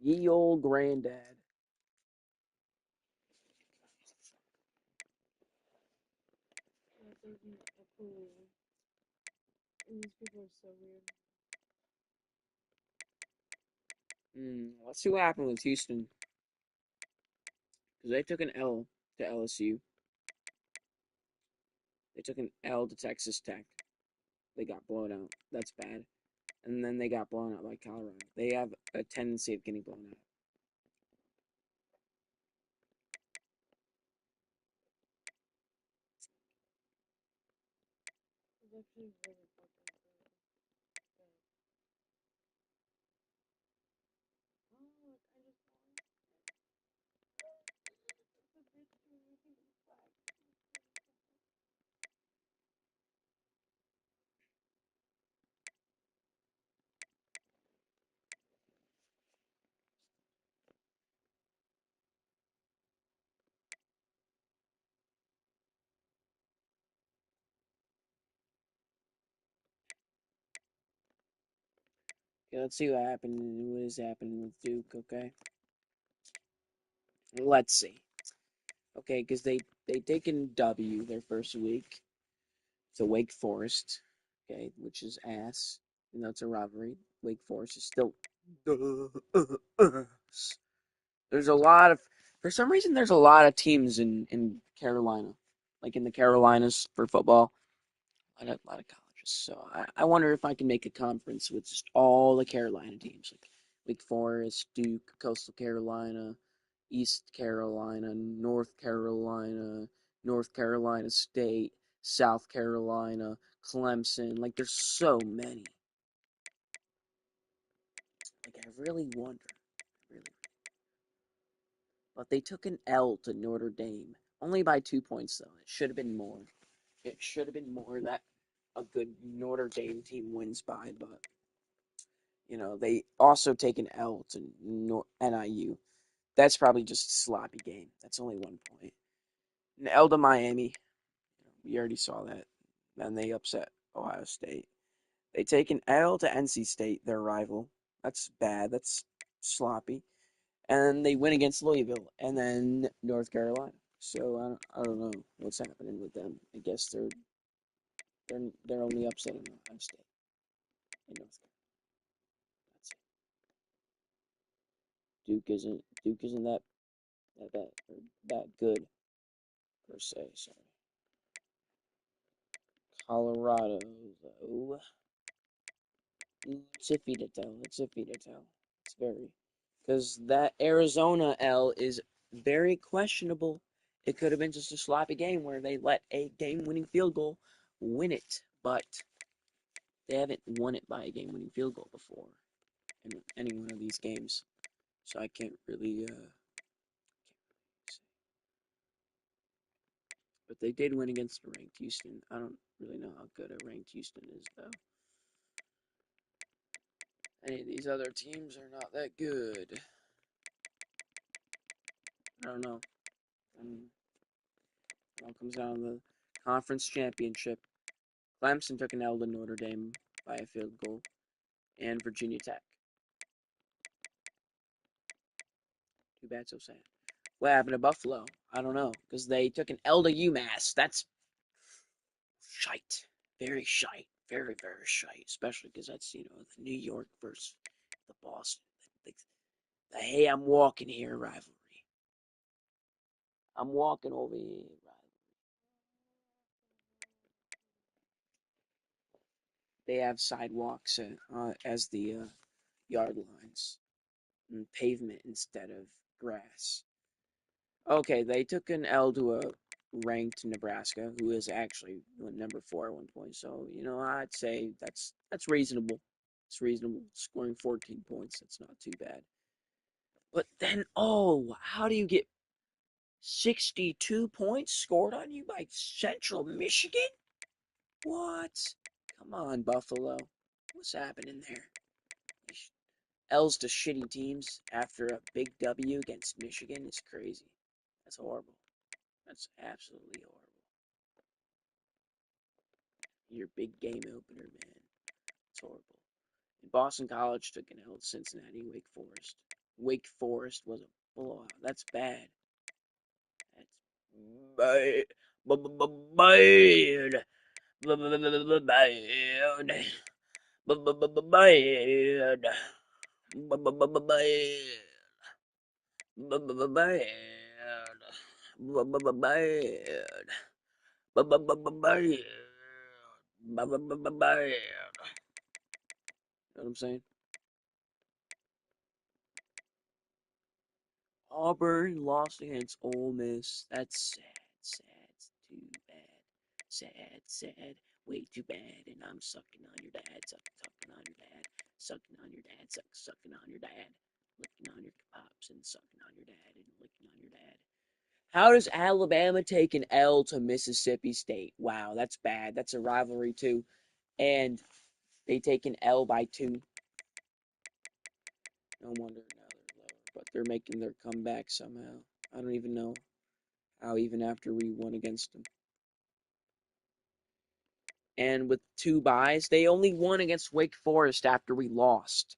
Ye old granddad. That doesn't approve. And these people are so weird. Let's see what happened with Houston. Because they took an L to LSU. They took an L to Texas Tech. They got blown out. That's bad. And then they got blown out by Colorado. They have a tendency of getting blown out. It's actually really fucking good. Oh, look, I just won. It's a bitch doing making me flag. Okay, let's see what happened. What is happening with Duke, okay? Let's see. Okay, because they taken W their first week to Wake Forest, okay, which is ass. You know, it's a rivalry. Wake Forest is still. There's a lot of, for some reason, there's a lot of teams in Carolina, like in the Carolinas for football. A lot of colleges. So I wonder if I can make a conference with just all the Carolina teams, like Wake Forest, Duke, Coastal Carolina, East Carolina, North Carolina State, South Carolina, Clemson. Like there's so many. Like I really wonder. Really. But they took an L to Notre Dame. Only by 2 points though. It should have been more. It should have been more that a good Notre Dame team wins by, but you know, they also take an L to NIU. That's probably just a sloppy game. That's only 1 point. An L to Miami. We already saw that. Then they upset Ohio State. They take an L to NC State, their rival. That's bad. That's sloppy. And they win against Louisville and then North Carolina. So I don't know what's happening with them. I guess they're only upsetting Ohio State and North Carolina. That's it. Duke isn't that bad or that good per se. Sorry. Colorado though. It's iffy to tell. It's iffy to tell. It's very because that Arizona L is very questionable. It could have been just a sloppy game where they let a game-winning field goal win it, but they haven't won it by a game-winning field goal before in any one of these games. So I can't really say. But they did win against a ranked Houston. I don't really know how good a ranked Houston is though. Any of these other teams are not that good. I don't know. It all comes down to the conference championship. Clemson took an L to Notre Dame by a field goal, and Virginia Tech. Too bad, so sad. What happened to Buffalo? I don't know, because they took an L to UMass. That's shite. Very shite. Very, very shite. Especially because that's, the New York versus the Boston. The hey, I'm walking here rivalry. I'm walking over here rivalry. They have sidewalks as the yard lines and pavement instead of grass. Okay, they took an L to a ranked Nebraska, who is actually number 4 at 1 point. So I'd say that's reasonable. It's reasonable. Scoring 14 points, that's not too bad. But then, how do you get 62 points scored on you by Central Michigan? What? Come on, Buffalo. What's happening there? L's to shitty teams after a big W against Michigan is crazy. That's horrible. That's absolutely horrible. Your big game opener, man. It's horrible. And Boston College took an L to Cincinnati and Wake Forest. Wake Forest was a blowout. That's bad. That's bad. Bad. Know what I'm saying? Auburn lost against Ole Miss. That's sad, sad, too bad. Sad, sad, way too bad. And I'm sucking on your dad, sucking on your dad, sucking on your dad, sucking on your dad, licking on your pops and sucking on your dad and licking on your dad. How does Alabama take an L to Mississippi State? Wow, that's bad. That's a rivalry too. And they take an L by 2. No wonder now they're lower, but they're making their comeback somehow. I don't even know how, even after we won against them. And with 2 byes, they only won against Wake Forest after we lost.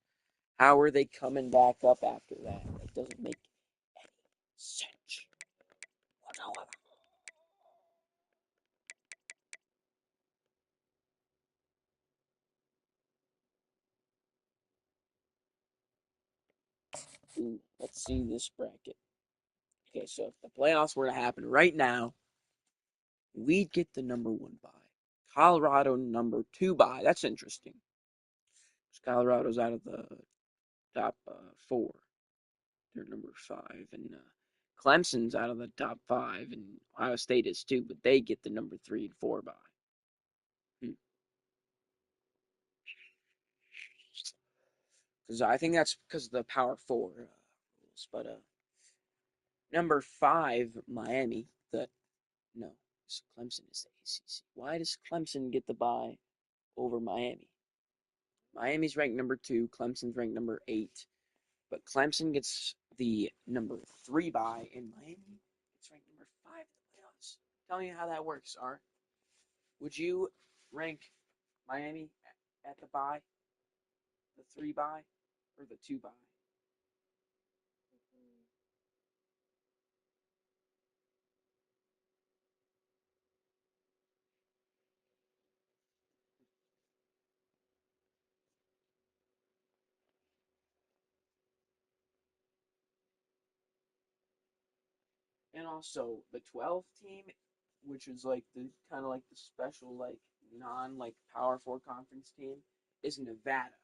How are they coming back up after that? That doesn't make any sense whatsoever. Ooh, let's see this bracket. Okay, so if the playoffs were to happen right now, we'd get the number 1 bye. Colorado number 2 bye. That's interesting. Colorado's out of the top 4. They're number 5, and Clemson's out of the top 5, and Ohio State is too, but they get the number 3 and 4 bye. Because I think that's because of the Power 4 rules. But number 5, Miami. No, Clemson is the ACC. Why does Clemson get the bye over Miami? Miami's ranked number 2. Clemson's ranked number 8. But Clemson gets the number 3 bye, and Miami gets ranked number 5 in the playoffs. Tell me how that works, Art. Would you rank Miami at the bye, the 3 bye, or the 2 bye? And also the 12th team, which is like the kind of like the special like non like Power 4 conference team, is Nevada.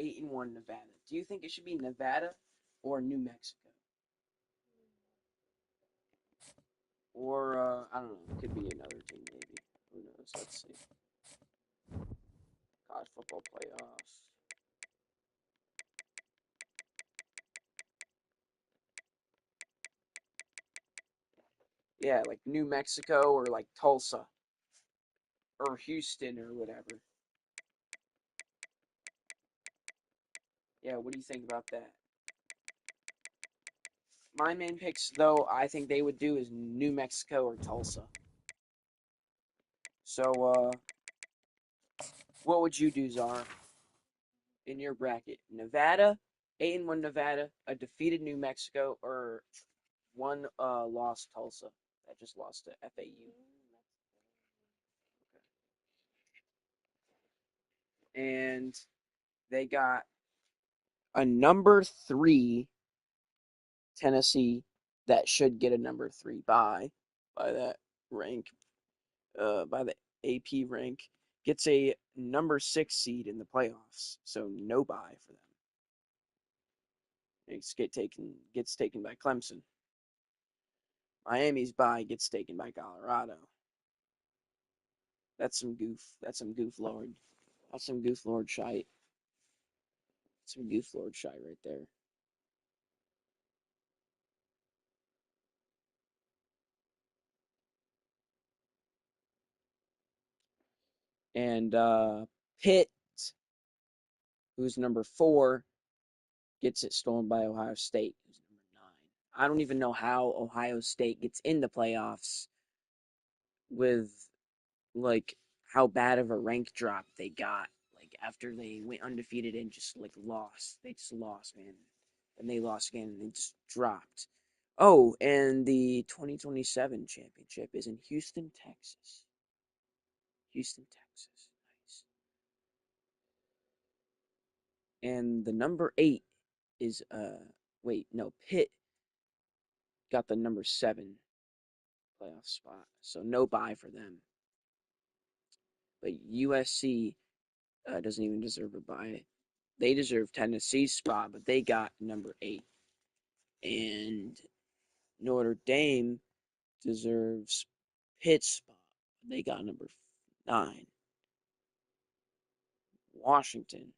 8-1 Nevada. Do you think it should be Nevada or New Mexico? Or I don't know, it could be another team maybe. Who knows? Let's see. College football playoffs. Yeah, like New Mexico or like Tulsa or Houston or whatever. Yeah, what do you think about that? My main picks, though, I think they would do is New Mexico or Tulsa. So, what would you do, Zara, in your bracket? Nevada, 8-1 Nevada, a defeated New Mexico, or one lost Tulsa that just lost to FAU? And they got a number 3 Tennessee that should get a number 3 by that rank, by the AP rank, gets a number 6 seed in the playoffs, so no bye for them. It gets taken by Clemson. Miami's bye gets taken by Colorado. That's some goof. That's some goof lord. That's some goof lord shite. Some goof lord shite right there. And Pitt, who's number 4, gets it stolen by Ohio State, who's number 9. I don't even know how Ohio State gets in the playoffs with like how bad of a rank drop they got. Like after they went undefeated and just like lost. They just lost, man. And they lost again and they just dropped. Oh, and the 2027 championship is in Houston, Texas. Houston, Texas. Nice. And the number 8 is wait, no, Pitt got the number 7 playoff spot. So no bye for them. But USC doesn't even deserve a bye. They deserve Tennessee's spot, but they got number 8. And Notre Dame deserves Pitt's spot. They got number 9. Washington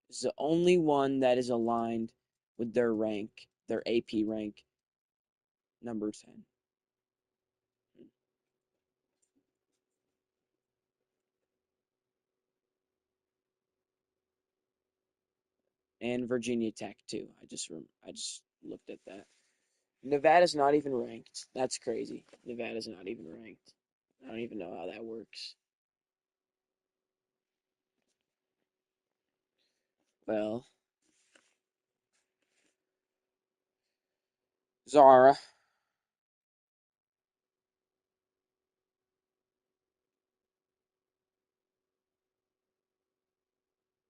is the only one that is aligned with their rank, their AP rank, number 10. And Virginia Tech too. I just looked at that. Nevada's not even ranked. That's crazy. Nevada's not even ranked. I don't even know how that works. Well, Zara.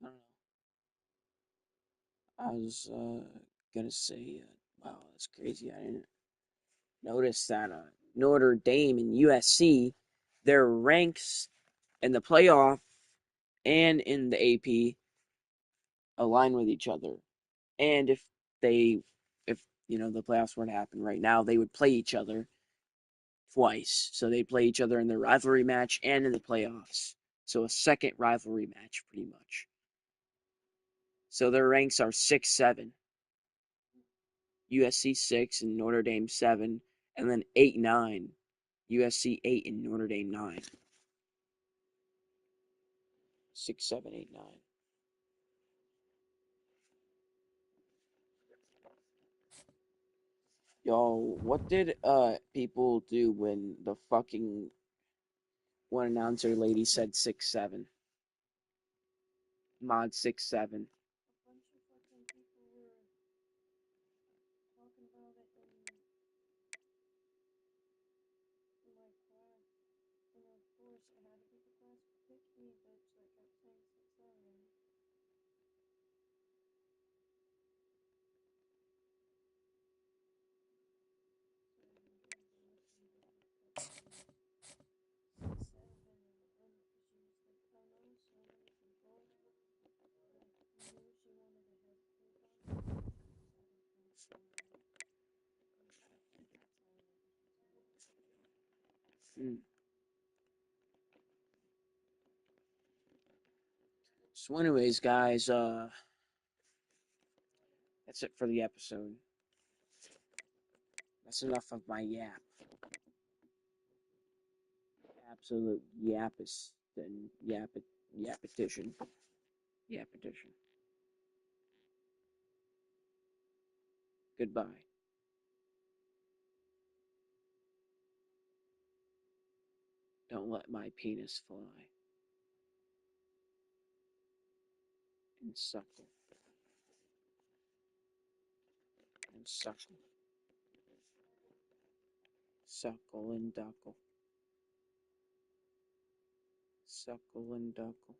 I don't know. I was gonna say, wow, that's crazy. I didn't notice that Notre Dame and USC, their ranks in the playoff and in the AP align with each other. And they, if the playoffs were to happen right now, they would play each other twice. So they play each other in the rivalry match and in the playoffs. So a second rivalry match, pretty much. So their ranks are 6, 7. USC 6 and Notre Dame 7, and then 8, 9. USC 8 and Notre Dame 9. 6, 7, 8, 9. Yo, what did people do when the fucking one announcer lady said 6, 7? Mod 6, 7. A bunch of fucking people were talking about it in my class. And of course, I had to pick a class to pick me, but I kept saying 6, 7. Mm. So anyways, guys, that's it for the episode. That's enough of my yap. Absolute yapis and yapetition. Yapetition. Goodbye. Don't let my penis fly. And suckle. And suckle. Suckle and duckle. Suckle and duckle.